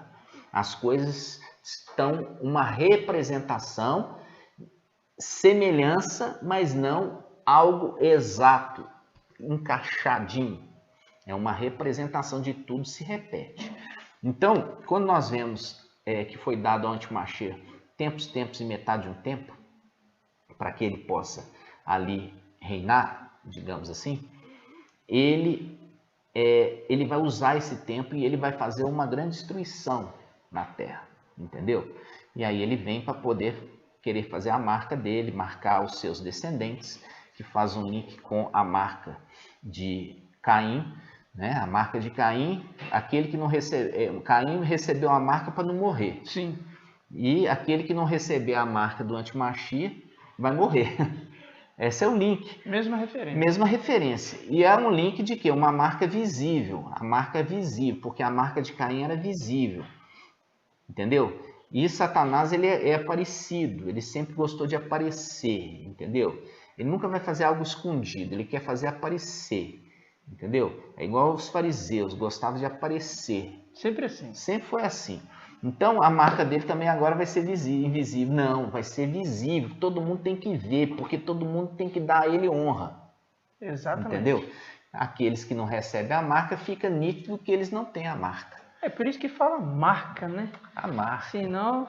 As coisas estão uma representação, semelhança, mas não algo exato, encaixadinho. É uma representação de tudo se repete. Então, quando nós vemos que foi dado ao Antimachia tempos e metade de um tempo, para que ele possa ali reinar, digamos assim, ele vai usar esse tempo e ele vai fazer uma grande destruição na terra, entendeu? E aí ele vem para poder querer fazer a marca dele, marcar os seus descendentes, que faz um link com a marca de Caim, né? A marca de Caim, aquele que não recebeu, Caim recebeu a marca para não morrer. Sim. E aquele que não receber a marca do Antimachia vai morrer. Esse é o link. Mesma referência. Mesma referência. E é um link de quê? Uma marca visível. A marca é visível, porque a marca de Caim era visível. Entendeu? E Satanás, ele é aparecido. Ele sempre gostou de aparecer. Entendeu? Ele nunca vai fazer algo escondido. Ele quer fazer aparecer. Entendeu? É igual os fariseus. Gostavam de aparecer. Sempre assim. Sempre foi assim. Então, a marca dele também agora vai ser invisível. Não, vai ser visível. Todo mundo tem que ver, porque todo mundo tem que dar a ele honra. Exatamente. Entendeu? Aqueles que não recebem a marca, fica nítido que eles não têm a marca. É por isso que fala marca, né? A marca. Senão...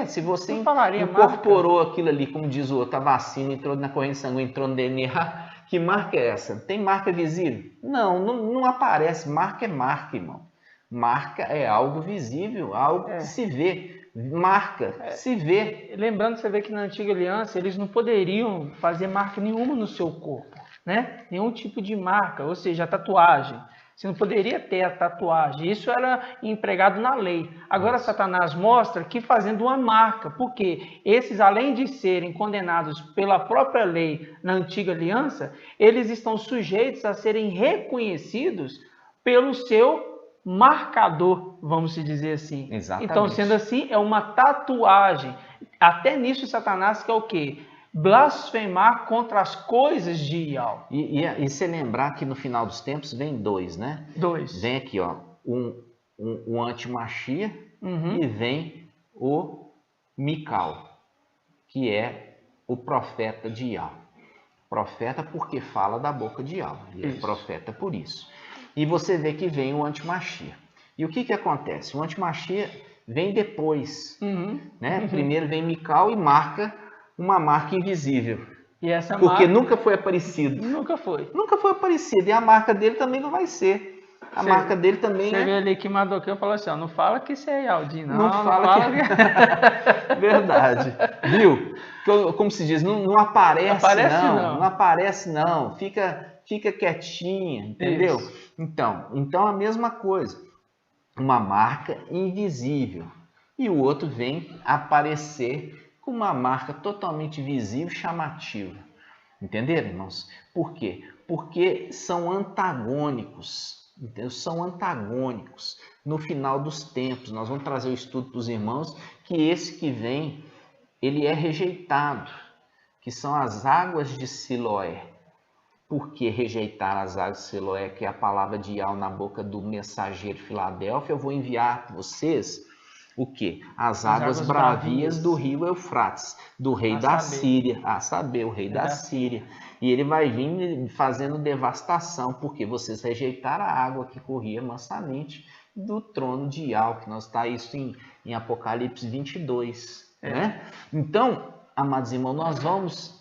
Se você incorporou marca. Aquilo ali, como diz o outro, a vacina entrou na corrente sanguínea, entrou no DNA, que marca é essa? Tem marca visível? Não aparece. Marca é marca, irmão. Marca é algo visível, algo que se vê. Marca, se vê. Lembrando, você vê que na antiga aliança, eles não poderiam fazer marca nenhuma no seu corpo, né? Nenhum tipo de marca, ou seja, a tatuagem. Você não poderia ter a tatuagem. Isso era empregado na lei. Agora, Satanás mostra que fazendo uma marca, porque esses, além de serem condenados pela própria lei na antiga aliança, eles estão sujeitos a serem reconhecidos pelo seu marcador, vamos dizer assim. Exatamente. Então, sendo assim, é uma tatuagem. Até nisso, Satanás quer o quê? Blasfemar contra as coisas de Ial. E se lembrar que no final dos tempos vem 2, né? 2. Vem aqui, ó, um Antimachia e vem o Mical, que é o profeta de Ial. Profeta porque fala da boca de Ial. Ele é profeta por isso. E você vê que vem o Antimachia. E o que acontece? O Antimachia vem depois. Né? Primeiro vem Mical e marca uma marca invisível. E essa porque nunca foi aparecido. Nunca foi. Nunca foi aparecido. E a marca dele também não vai ser. A marca dele também Você vê ali que Mardoqueu falou assim, ó, não fala que isso é Yaldin, não. Não fala que... Verdade. Viu? Como se diz, não aparece não. Não aparece não. Fica quietinha, entendeu? Então a mesma coisa. Uma marca invisível. E o outro vem aparecer com uma marca totalmente visível, chamativa. Entenderam, irmãos? Por quê? Porque são antagônicos, entendeu? São antagônicos. No final dos tempos, nós vamos trazer o estudo para os irmãos, que esse que vem, ele é rejeitado, que são as águas de Siloé. Por que rejeitar as águas de Siloé, que é a palavra de Yahweh na boca do mensageiro Filadélfia? Eu vou enviar para vocês o quê? As águas bravias do rio Eufrates, do rei da Síria, a saber, o rei da Síria. E ele vai vir fazendo devastação, porque vocês rejeitaram a água que corria mansamente do trono de Yahweh, que nós está isso em Apocalipse 22, né? Então, amados irmãos, nós vamos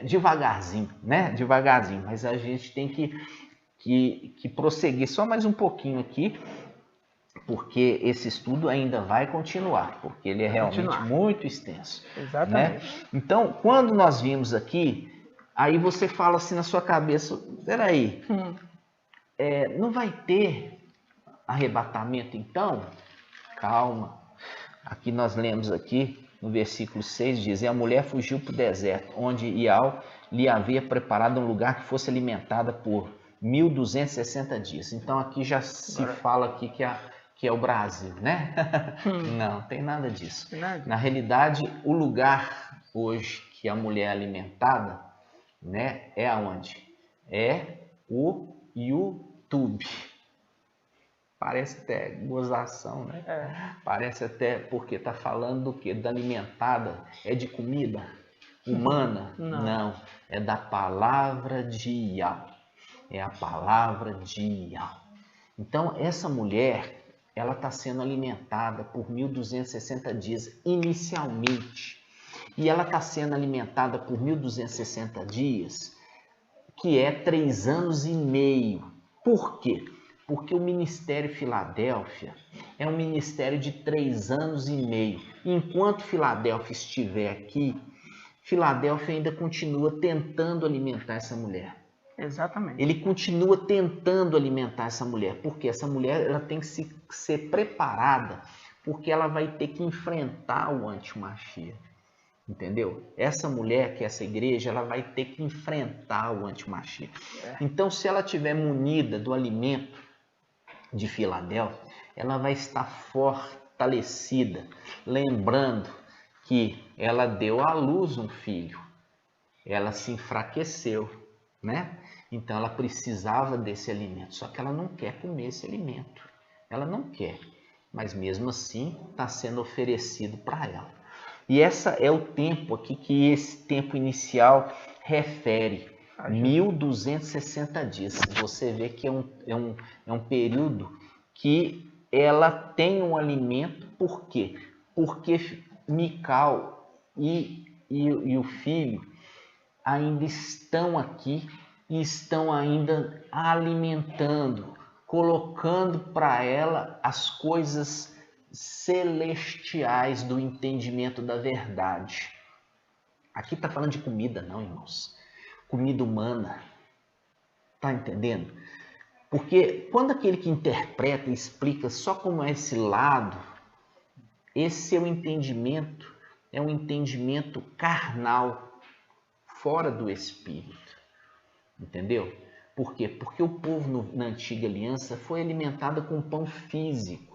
devagarzinho, né? Devagarzinho, mas a gente tem que prosseguir só mais um pouquinho aqui, porque esse estudo ainda vai continuar, porque ele é realmente muito extenso. Exatamente. Né? Então, quando nós vimos aqui, aí você fala assim na sua cabeça, peraí, não vai ter arrebatamento então? Calma. Aqui nós lemos aqui, no versículo 6, diz, e a mulher fugiu para o deserto, onde Yahweh lhe havia preparado um lugar que fosse alimentada por 1260 dias. Então aqui já se fala aqui que é o Brasil, né? Não, tem nada disso. Na realidade, o lugar hoje que a mulher é alimentada, né, é aonde? É o YouTube. Parece até gozação, né? Parece até porque está falando do quê? Da alimentada. É de comida humana? Não. É da palavra de Yahweh. É a palavra de Yahweh. Então, essa mulher, ela está sendo alimentada por 1260 dias inicialmente. E ela está sendo alimentada por 1260 dias, que é 3 anos e meio. Por quê? Porque o Ministério Filadélfia é um ministério de 3 anos e meio. Enquanto Filadélfia estiver aqui, Filadélfia ainda continua tentando alimentar essa mulher. Exatamente. Ele continua tentando alimentar essa mulher, porque essa mulher ela tem que ser preparada, porque ela vai ter que enfrentar o anti-Mashiach. Entendeu? Essa mulher, que é essa igreja, ela vai ter que enfrentar o anti-Mashiach. Então, se ela estiver munida do alimento de Filadélfia, ela vai estar fortalecida, lembrando que ela deu à luz um filho, ela se enfraqueceu, né? Então ela precisava desse alimento, só que ela não quer comer esse alimento, ela não quer, mas mesmo assim está sendo oferecido para ela. E esse é o tempo aqui que esse tempo inicial refere, 1260 dias. Você vê que é um período que ela tem um alimento, por quê? Porque Mical e o filho ainda estão aqui e estão ainda alimentando, colocando para ela as coisas celestiais do entendimento da verdade. Aqui está falando de comida, não, irmãos. Comida humana. Tá entendendo? Porque quando aquele que interpreta e explica só como é esse lado, esse seu entendimento é um entendimento carnal, fora do Espírito. Entendeu? Por quê? Porque o povo na antiga aliança foi alimentado com pão físico.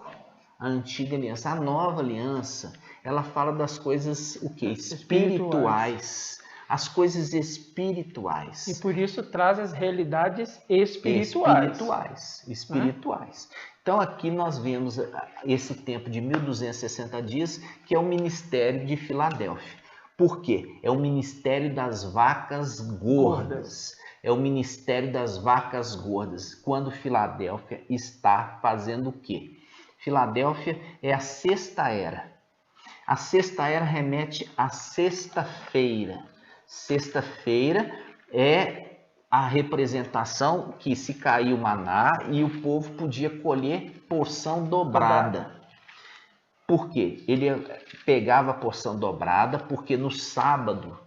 A antiga aliança, a nova aliança, ela fala das coisas o quê? Espirituais. As coisas espirituais. E por isso traz as realidades espirituais. Espirituais. Então aqui nós vemos esse tempo de 1260 dias, que é o ministério de Filadélfia. Por quê? É o ministério das vacas gordas. É o ministério das vacas gordas. Quando Filadélfia está fazendo o quê? Filadélfia é a sexta era. A sexta era remete à sexta-feira. Sexta-feira é a representação que se caiu o maná e o povo podia colher porção dobrada. Por quê? Ele pegava a porção dobrada porque no sábado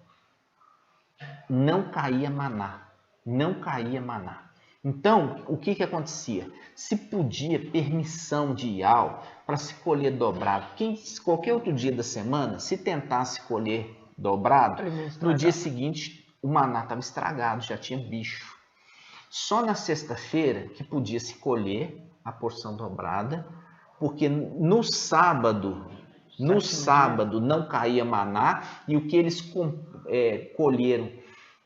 não caía maná. Não caía maná. Então, o que acontecia? Se podia permissão de Yahweh para se colher dobrado. Qualquer outro dia da semana, se tentasse colher dobrado, no dia seguinte o maná estava estragado, já tinha bicho. Só na sexta-feira que podia se colher a porção dobrada, porque no sábado não caía maná, e o que eles colheram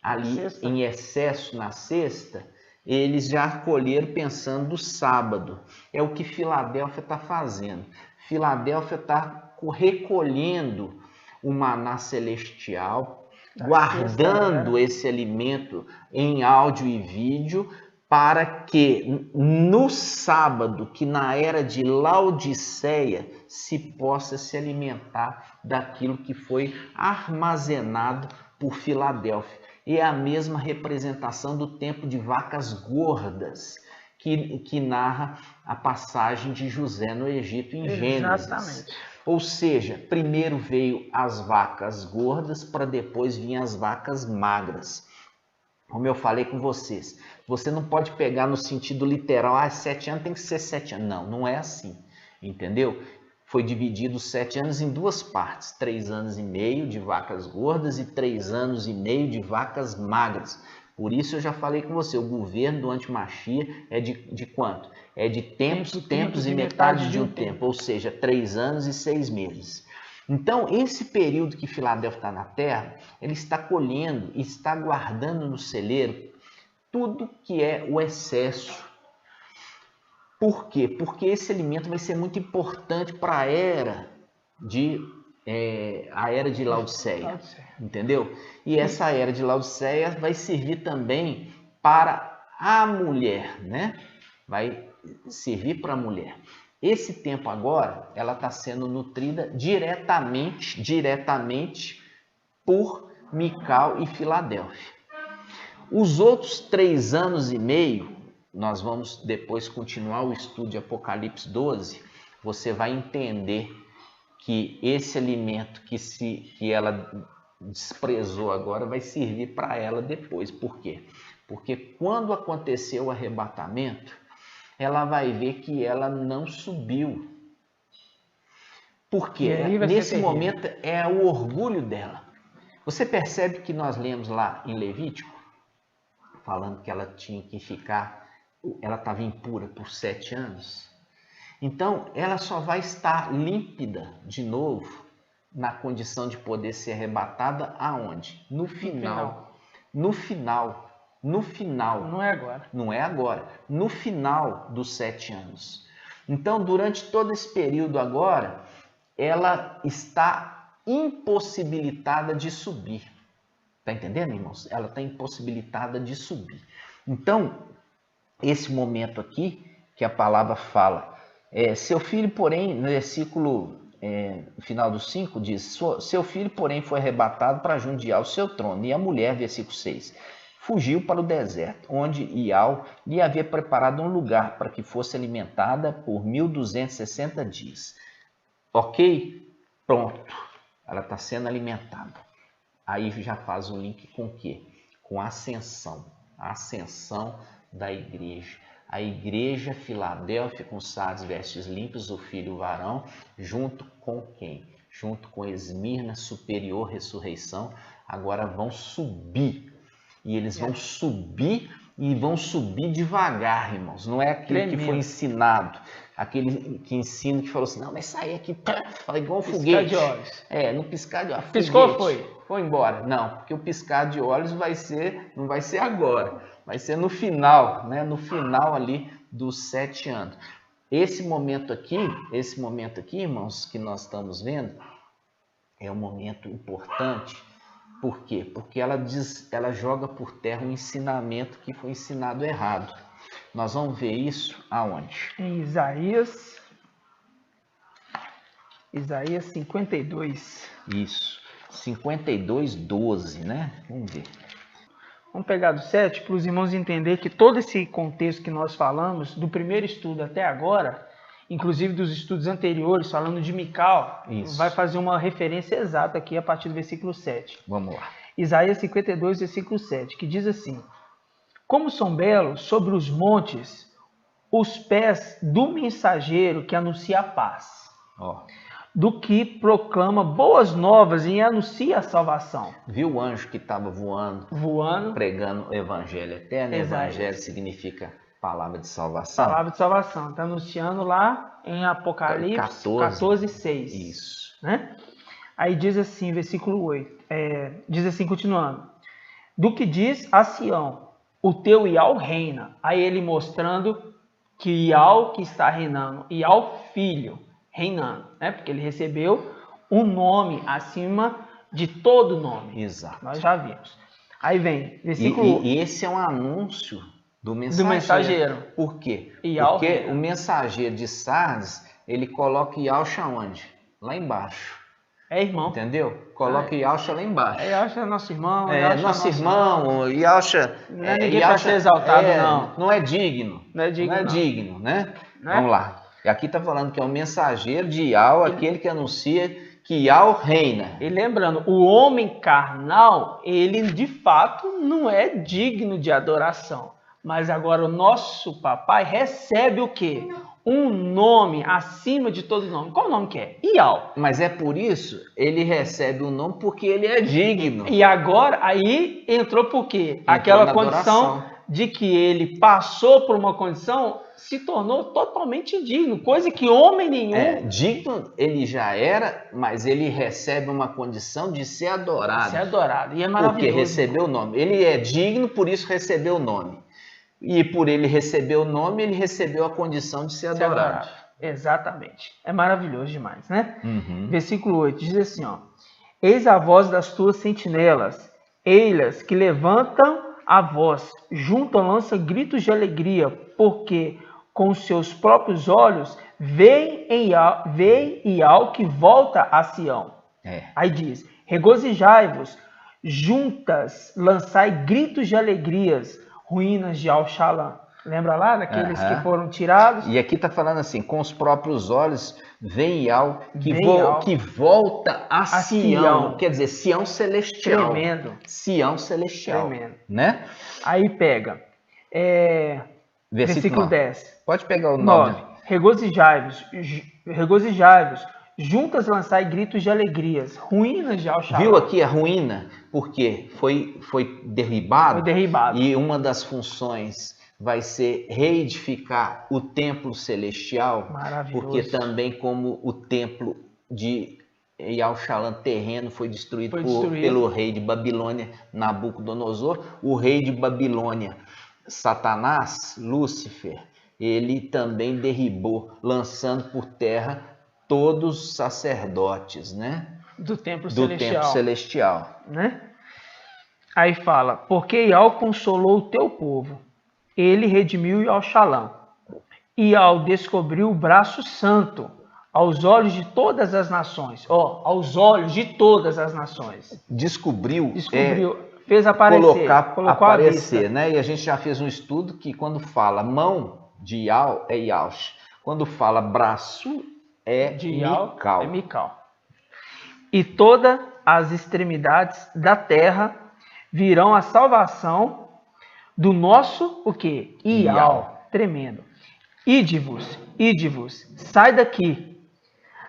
ali em excesso na sexta, eles já colheram pensando no sábado. É o que Filadélfia está fazendo. Filadélfia está recolhendo o maná celestial, guardando esse alimento em áudio e vídeo, para que no sábado, que na era de Laodiceia, se possa se alimentar daquilo que foi armazenado por Filadélfia. E é a mesma representação do tempo de vacas gordas que narra a passagem de José no Egito em Gênesis. Exatamente. Ou seja, primeiro veio as vacas gordas para depois vir as vacas magras. Como eu falei com vocês, você não pode pegar no sentido literal, 7 anos tem que ser 7 anos. Não, não é assim, entendeu? Foi dividido os 7 anos em duas partes, 3 anos e meio de vacas gordas e 3 anos e meio de vacas magras. Por isso eu já falei com você, o governo do Antimachia é de quanto? É de tempos e metade de um tempo, ou seja, 3 anos e 6 meses. Então, esse período que Filadélfia está na terra, ele está colhendo e está guardando no celeiro tudo que é o excesso. Por quê? Porque esse alimento vai ser muito importante para a era de Laodiceia, entendeu? E essa era de Laodiceia vai servir também para a mulher, né? Vai servir para a mulher. Esse tempo agora, ela está sendo nutrida diretamente por Mical e Filadélfia. Os outros 3 anos e meio, nós vamos depois continuar o estudo de Apocalipse 12, você vai entender que esse alimento que ela desprezou agora vai servir para ela depois. Por quê? Porque quando aconteceu o arrebatamento, ela vai ver que ela não subiu. Porque nesse momento é o orgulho dela. Você percebe que nós lemos lá em Levítico, falando que ela tinha que ficar, ela estava impura por 7 anos. Então, ela só vai estar límpida de novo na condição de poder ser arrebatada aonde? No final. No final. Não é agora. Não é agora. No final dos 7 anos. Então, durante todo esse período agora, ela está impossibilitada de subir. Está entendendo, irmãos? Ela está impossibilitada de subir. Então, esse momento aqui, que a palavra fala, seu filho, porém, no versículo final do 5, diz, seu filho, porém, foi arrebatado para jundiar o seu trono. E a mulher, versículo 6, fugiu para o deserto, onde Ial lhe havia preparado um lugar para que fosse alimentada por 1260 dias. Ok? Pronto. Ela está sendo alimentada. Aí já faz o link com o quê? Com a ascensão. A ascensão da igreja. A igreja Filadélfia com Sardes, vestes limpas, o filho varão, junto com quem? Junto com Esmirna, superior ressurreição, agora vão subir. E eles vão subir e vão subir devagar, irmãos. Não é aquele que foi ensinado. Aquele que ensina, que falou assim, não, mas sair aqui, fala igual um foguete. De olhos. No piscar de olhos. Piscou, foi embora. Não, porque o piscar de olhos não vai ser agora. Vai ser no final, né? No final ali dos 7 anos. Esse momento aqui, irmãos, que nós estamos vendo, é um momento importante. Por quê? Porque ela joga por terra um ensinamento que foi ensinado errado. Nós vamos ver isso aonde? Em Isaías 52. Isso, 52, 12, né? Vamos ver. Vamos pegar do 7 para os irmãos entenderem que todo esse contexto que nós falamos, do primeiro estudo até agora, inclusive dos estudos anteriores, falando de Mical, vai fazer uma referência exata aqui a partir do versículo 7. Vamos lá. Isaías 52, versículo 7, que diz assim, como são belos sobre os montes os pés do mensageiro que anuncia a paz. do que proclama boas novas e anuncia a salvação. Viu o anjo que estava voando, pregando o evangelho eterno? Evangelho significa palavra de salvação. Palavra de salvação. Está anunciando lá em Apocalipse 14:6. Isso. Né? Aí diz assim, versículo 8. Diz assim, continuando. Do que diz a Sião, o teu Iau reina. Aí ele mostrando que Iau que está reinando, Iau filho, reinando, né? Porque ele recebeu um nome acima de todo nome. Exato. Nós já vimos. Aí vem, versículo... E esse é um anúncio do mensageiro. Por quê? Porque o mensageiro de Sardes, ele coloca Iauxa onde? Lá embaixo. É irmão. Entendeu? Coloca Iauxa lá embaixo. Iauxa é nosso irmão. Nosso irmão. Iauxa... Não é ninguém para ser exaltado, não. Não é digno. Não é digno, né? Vamos lá. E aqui está falando que é o mensageiro de Iau, aquele que anuncia que Iau reina. E lembrando, o homem carnal, ele de fato não é digno de adoração. Mas agora o nosso papai recebe o quê? Um nome acima de todo nome. Qual nome que é? Iau. Mas é por isso, ele recebe o nome porque ele é digno. E agora, aí entrou por quê? Aquela condição de que ele passou por uma condição, se tornou totalmente indigno. Coisa que homem nenhum... digno ele já era, mas ele recebe uma condição de ser adorado. Ser adorado. E é maravilhoso. Porque recebeu o nome. Ele é digno, por isso recebeu o nome. E por ele receber o nome, ele recebeu a condição de ser adorado. Exatamente. É maravilhoso demais, né? Uhum. Versículo 8 diz assim, ó. Eis a voz das tuas sentinelas, ei-las que levantam a voz, juntam, lançam gritos de alegria, porque com os seus próprios olhos veem Iau que volta a Sião. Aí diz, regozijai-vos, juntas, lançai gritos de alegrias, ruínas de Al-Shalom. Lembra lá daqueles que foram tirados? E aqui está falando assim, com os próprios olhos, vem Iau que volta a Sião. Quer dizer, Sião celestial. Tremendo. Sião celestial. Tremendo. Né? Aí pega. Versículo 10. Pode pegar o 9. Regozijai-vos, juntas lançai gritos de alegrias, ruínas de Al-Shalom. Viu aqui a ruína? Porque foi derribado. Foi derribado. E uma das funções vai ser reedificar o templo celestial. Maravilhoso. Porque também como o templo de Al-Shalom terreno foi destruído pelo rei de Babilônia, Nabucodonosor, o rei de Babilônia, Satanás, Lúcifer, ele também derribou, lançando por terra todos os sacerdotes, né? Do templo celestial. Né? Aí fala, porque Iau consolou o teu povo, ele redimiu Al-Shalom. Iau descobriu o braço santo aos olhos de todas as nações. Aos olhos de todas as nações. Descobriu. Fez aparecer. Colocou aparecer, né? E a gente já fez um estudo que quando fala mão de Iau é Iaush. Quando fala braço é de Iau Mical. É Mical. E todas as extremidades da terra virão a salvação do nosso, o quê? Iau. Tremendo. Ide-vos, sai daqui.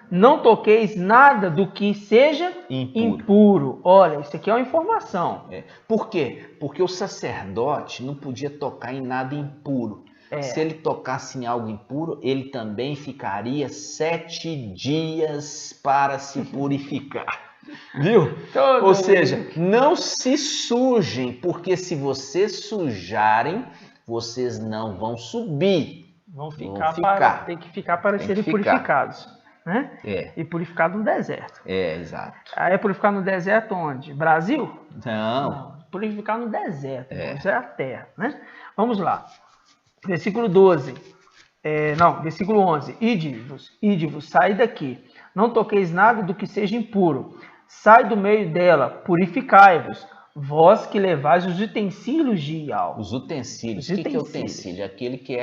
Não toqueis nada do que seja impuro. Olha, isso aqui é uma informação. Por quê? Porque o sacerdote não podia tocar em nada impuro. Se ele tocasse em algo impuro, ele também ficaria 7 dias para se purificar. Viu? Ou seja, não se sujem, porque se vocês sujarem, vocês não vão subir. Vão ficar. Tem que ficar para serem purificados. Né? E purificado no deserto. Exato. Aí é purificar no deserto onde? Brasil? Não. Purificar no deserto. Isso é a terra. Né? Vamos lá. Versículo 12. Versículo 11. Ide-vos, sai daqui. Não toqueis nada do que seja impuro. Sai do meio dela, purificai-vos. Vós que levais os utensílios de Iau. Os utensílios. O que é utensílio? Aquele que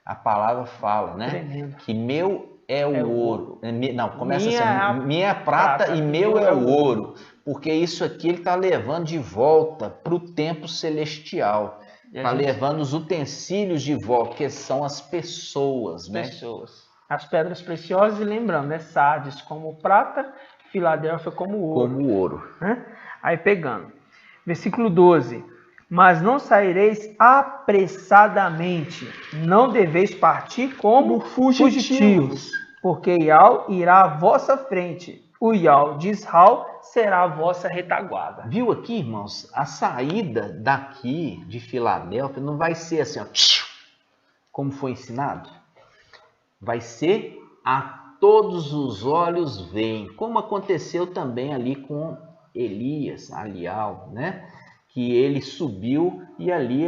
a palavra fala, né? Tremendo. Que meu é o ouro. Não, começa assim. Minha é a prata e meu é o ouro. Porque isso aqui ele está levando de volta para o templo celestial. Está levando os utensílios de volta, que são as pessoas, né? As pedras preciosas, e lembrando, Sardes como prata, Filadélfia como ouro. Como ouro. Aí pegando. Versículo 12. Mas não saireis apressadamente, não deveis partir como fugitivos, porque Ial irá à vossa frente, o Ial de Israel será a vossa retaguarda. Viu aqui, irmãos? A saída daqui de Filadélfia não vai ser assim, ó, como foi ensinado. Vai ser a todos os olhos veem, como aconteceu também ali com Elias, Alial, né? Que ele subiu e ali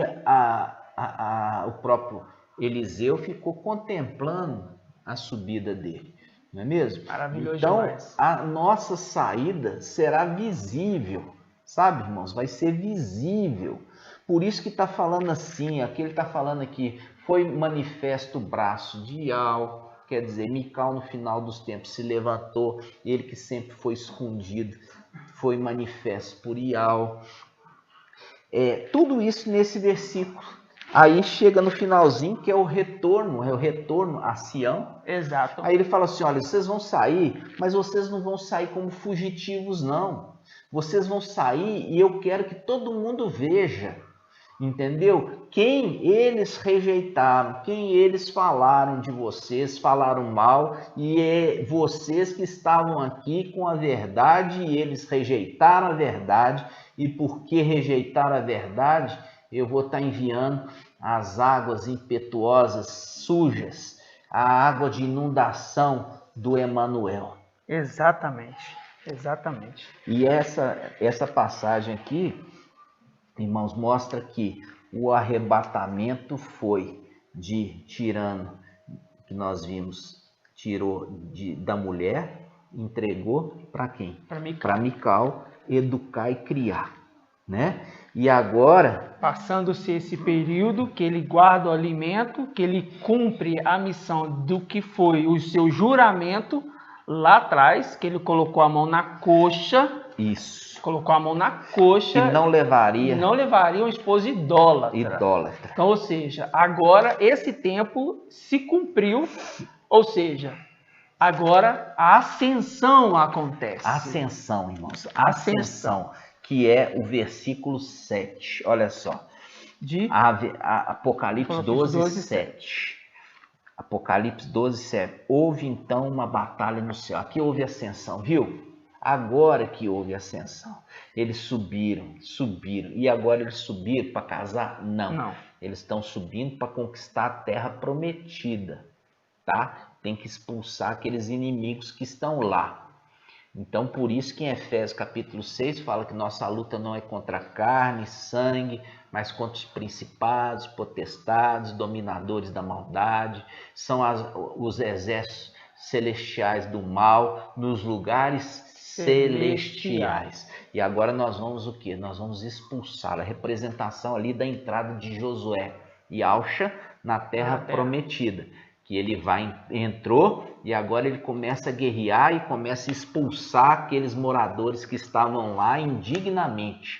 o próprio Eliseu ficou contemplando a subida dele, não é mesmo? Maravilhoso então, demais. A nossa saída será visível, sabe, irmãos? Vai ser visível. Por isso que está falando assim, aqui ele está falando aqui, foi manifesto o braço de Ial, quer dizer, Mical no final dos tempos se levantou, ele que sempre foi escondido, foi manifesto por Ial. Tudo isso nesse versículo. Aí chega no finalzinho, que é o retorno a Sião. Exato. Aí ele fala assim, olha, vocês vão sair, mas vocês não vão sair como fugitivos, não. Vocês vão sair e eu quero que todo mundo veja, entendeu? Quem eles rejeitaram, quem eles falaram de vocês, falaram mal, e é vocês que estavam aqui com a verdade e eles rejeitaram a verdade, e porque rejeitaram a verdade, eu vou estar enviando as águas impetuosas, sujas, a água de inundação do Emanuel. Exatamente, exatamente. E essa passagem aqui, irmãos, mostra que o arrebatamento foi de tirano, que nós vimos, tirou da mulher, entregou para quem? Para Mical, educar e criar, né? E agora, passando-se esse período que ele guarda o alimento, que ele cumpre a missão do que foi o seu juramento lá atrás, que ele colocou a mão na coxa. Isso. Colocou a mão na coxa. E não levaria uma esposa idólatra. Então, ou seja, agora esse tempo se cumpriu, ou seja, agora a ascensão acontece. Ascensão, irmãos. Ascensão. Que é o versículo 7. Olha só. De Apocalipse 12, 7. Apocalipse 12, 7. Houve então uma batalha no céu. Aqui houve ascensão, viu? Agora que houve ascensão. Eles subiram. E agora eles subiram para casar? Não. Eles estão subindo para conquistar a terra prometida. Tá? Tem que expulsar aqueles inimigos que estão lá. Então, por isso que em Efésios capítulo 6 fala que nossa luta não é contra carne, sangue, mas contra os principados, potestades, dominadores da maldade, são os exércitos celestiais do mal nos lugares celestiais. E agora nós vamos o quê? Nós vamos expulsar a representação ali da entrada de Josué e Alcha na terra prometida. Que ele entrou e agora ele começa a guerrear e começa a expulsar aqueles moradores que estavam lá indignamente.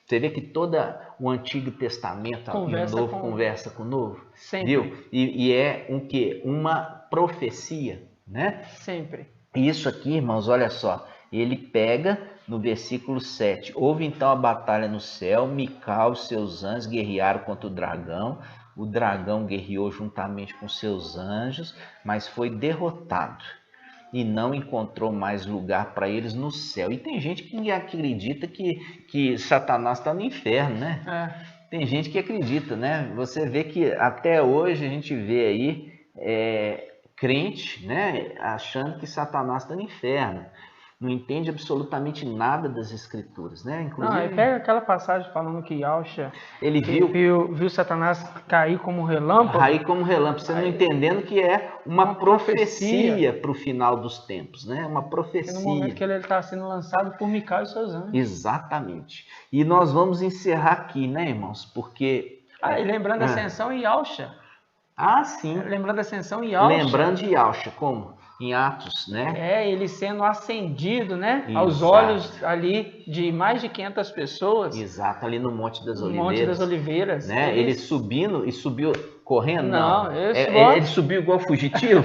Você vê que todo o Antigo Testamento conversa com o Novo. Sempre. Viu? E é um quê? Uma profecia, né? Sempre. Isso aqui, irmãos, olha só. Ele pega no versículo 7. Houve então a batalha no céu, Mical e seus anjos guerrearam contra o dragão. O dragão guerreou juntamente com seus anjos, mas foi derrotado e não encontrou mais lugar para eles no céu. E tem gente que acredita que Satanás está no inferno, né? Tem gente que acredita, né? Você vê que até hoje a gente vê aí crente, né, achando que Satanás está no inferno. Não entende absolutamente nada das escrituras, né? Inclusive, pega aquela passagem falando que Alcha ele viu Satanás cair como relâmpago. Cair como relâmpago, você não entendendo que é uma profecia para o final dos tempos, né? Uma profecia. No momento que ele está sendo lançado por Mical e seus anjos. Exatamente. E nós vamos encerrar aqui, né, irmãos? Porque... e lembrando a ascensão e Alcha. Sim. Lembrando a ascensão e Alcha. Lembrando de Alcha, como? Em Atos, né? Ele sendo ascendido, né? Exato. Aos olhos ali de mais de 500 pessoas. Exato, ali no Monte das Oliveiras. No Monte das Oliveiras. Né? Ele subindo, e subiu correndo? Não, ele subiu igual fugitivo.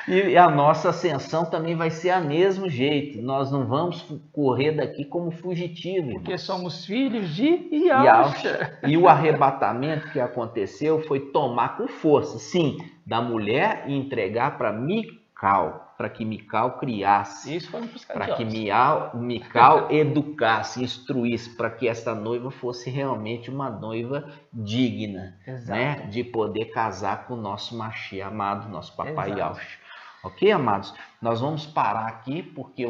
E a nossa ascensão também vai ser a mesmo jeito. Nós não vamos correr daqui como fugitivos. Porque somos filhos de Yahshua. E o arrebatamento que aconteceu foi tomar com força, sim, da mulher e entregar para Mical, para que Mical criasse. Isso foi para que Mical educasse, instruísse, para que essa noiva fosse realmente uma noiva digna, né, de poder casar com o nosso Mashiach amado, nosso papai Yahshua. Ok, amados? Nós vamos parar aqui porque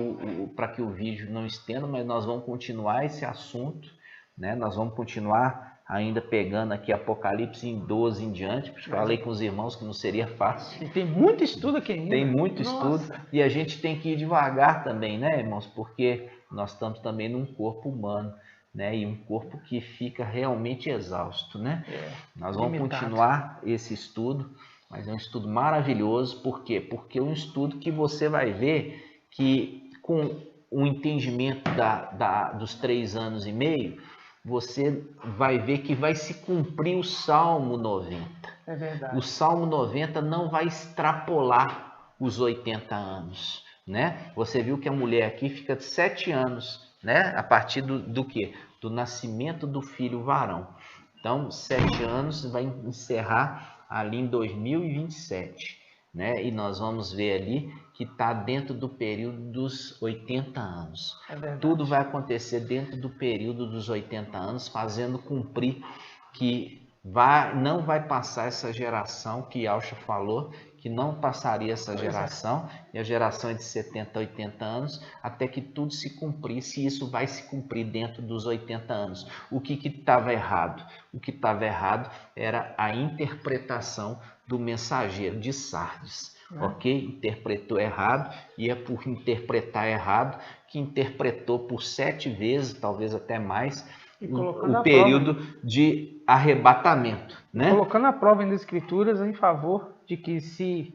para que o vídeo não estenda, mas nós vamos continuar esse assunto, né? Nós vamos continuar ainda pegando aqui Apocalipse em 12 em diante, porque falei com os irmãos que não seria fácil. E tem muito estudo aqui ainda. Tem muito estudo e a gente tem que ir devagar também, né, irmãos? Porque nós estamos também num corpo humano, né? E um corpo que fica realmente exausto, né? Nós vamos continuar esse estudo, mas é um estudo maravilhoso. Por quê? Porque é um estudo que você vai ver que com o entendimento dos 3 anos e meio, você vai ver que vai se cumprir o Salmo 90. É verdade. O Salmo 90 não vai extrapolar os 80 anos, né? Você viu que a mulher aqui fica de 7 anos, né? A partir do quê? Do nascimento do filho varão. Então, 7 anos vai encerrar ali em 2027, né? E nós vamos ver ali que está dentro do período dos 80 anos. Tudo vai acontecer dentro do período dos 80 anos, fazendo cumprir que não vai passar essa geração que Yahshua falou, que não passaria essa geração, e a geração é de 70 a 80 anos, até que tudo se cumprisse, e isso vai se cumprir dentro dos 80 anos. O que estava errado? O que estava errado era a interpretação do mensageiro de Sardes, ok? Interpretou errado, e é por interpretar errado que interpretou por 7 vezes, talvez até mais, o período de arrebatamento, né? Colocando a prova nas escrituras em favor de que se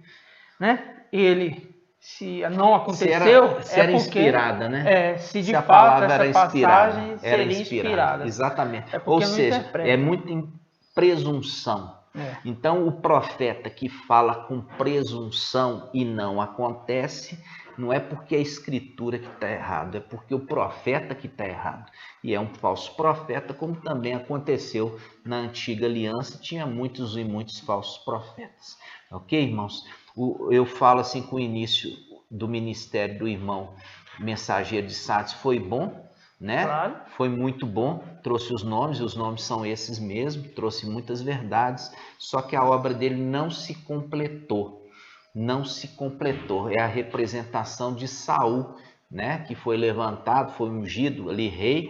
não aconteceu, se era inspirada, né? Se de fato essa passagem seria inspirada. Exatamente. Ou seja, é muito presunção. Então, o profeta que fala com presunção e não acontece, não é porque a escritura que está errado, é porque o profeta que está errado. E é um falso profeta, como também aconteceu na antiga aliança, tinha muitos e muitos falsos profetas. Ok, irmãos? Eu falo assim com o início do ministério do irmão mensageiro de Sardes foi bom, né? Claro. Foi muito bom, trouxe os nomes são esses mesmo, trouxe muitas verdades, só que a obra dele não se completou. É a representação de Saul, né? Que foi levantado, foi ungido ali rei,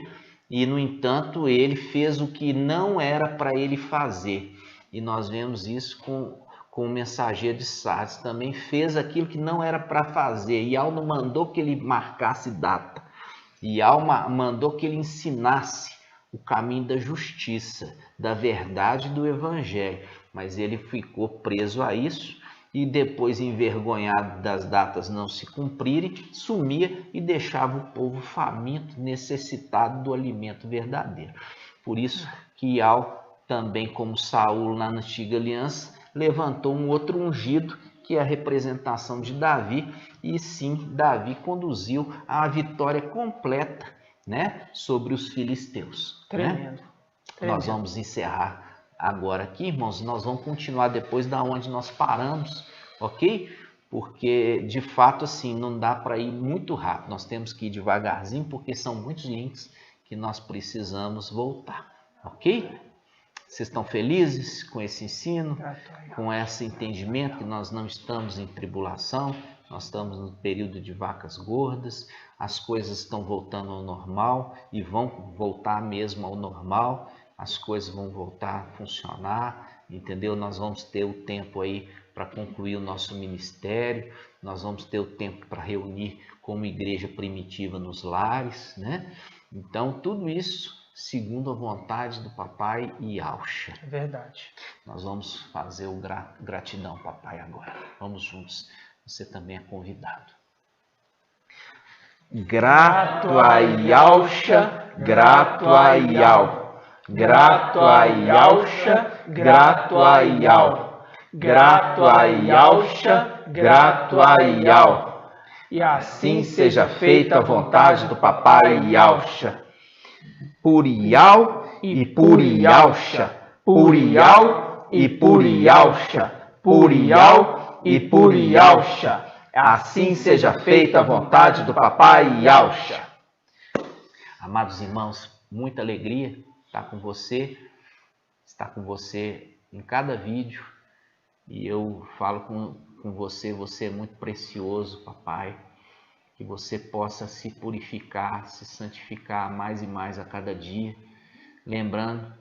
e no entanto ele fez o que não era para ele fazer. E nós vemos isso com o mensageiro de Sardes, também fez aquilo que não era para fazer. E Yahweh não mandou que ele marcasse data. E Yahweh mandou que ele ensinasse o caminho da justiça, da verdade do evangelho. Mas ele ficou preso a isso e depois, envergonhado das datas não se cumprirem, sumia e deixava o povo faminto, necessitado do alimento verdadeiro. Por isso que Yahweh, também como Saul na antiga aliança, levantou um outro ungido, que é a representação de Davi, e sim, Davi conduziu a vitória completa, né, sobre os filisteus. Tremendo. Nós vamos encerrar agora aqui, irmãos, nós vamos continuar depois da onde nós paramos, ok? Porque, de fato, assim, não dá para ir muito rápido, nós temos que ir devagarzinho, porque são muitos links que nós precisamos voltar, ok? Vocês estão felizes com esse ensino, com esse entendimento que nós não estamos em tribulação, nós estamos no período de vacas gordas, as coisas estão voltando ao normal e vão voltar mesmo ao normal, as coisas vão voltar a funcionar, entendeu? Nós vamos ter o tempo aí para concluir o nosso ministério, nós vamos ter o tempo para reunir como igreja primitiva nos lares, né? Então, tudo isso segundo a vontade do papai e Yahshua. É verdade. Nós vamos fazer o gratidão, papai, agora. Vamos juntos. Você também é convidado. Grato a Yahshua, grato a Yahweh. Grato a Yahshua, grato a Iau. Grato a Iauxa, grato a Iau. E assim seja feita a vontade do papai Iauxa. Por Iau e por Iauxa. Por Iau e por Iauxa. Por Iau e por Iauxa. Assim seja feita a vontade do papai Iauxa. Amados irmãos, muita alegria estar com você em cada vídeo. E eu falo com você, você é muito precioso, papai. Que você possa se purificar, se santificar mais e mais a cada dia. Lembrando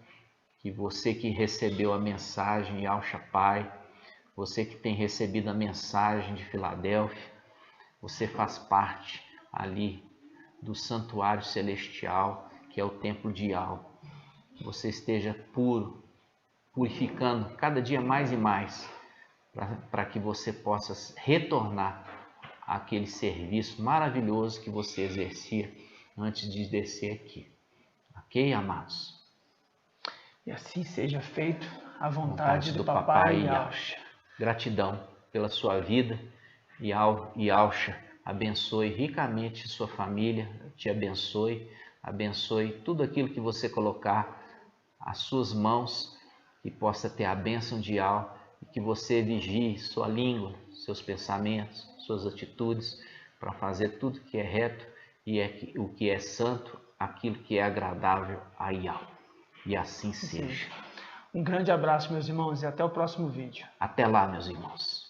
que você que recebeu a mensagem Iauxa Pai, você que tem recebido a mensagem de Filadélfia, você faz parte ali do santuário celestial, que é o templo de Iau. Que você esteja puro, purificando cada dia mais e mais, para que você possa retornar àquele serviço maravilhoso que você exercia antes de descer aqui. Ok, amados? E assim seja feito a vontade do papai Iauxa. Gratidão pela sua vida. Iauxa abençoe ricamente sua família, te abençoe tudo aquilo que você colocar às suas mãos, que possa ter a bênção de Iau, e que você vigie sua língua, seus pensamentos, suas atitudes, para fazer tudo que é reto e o que é santo, aquilo que é agradável a Iau. E assim seja. Um grande abraço, meus irmãos, e até o próximo vídeo. Até lá, meus irmãos.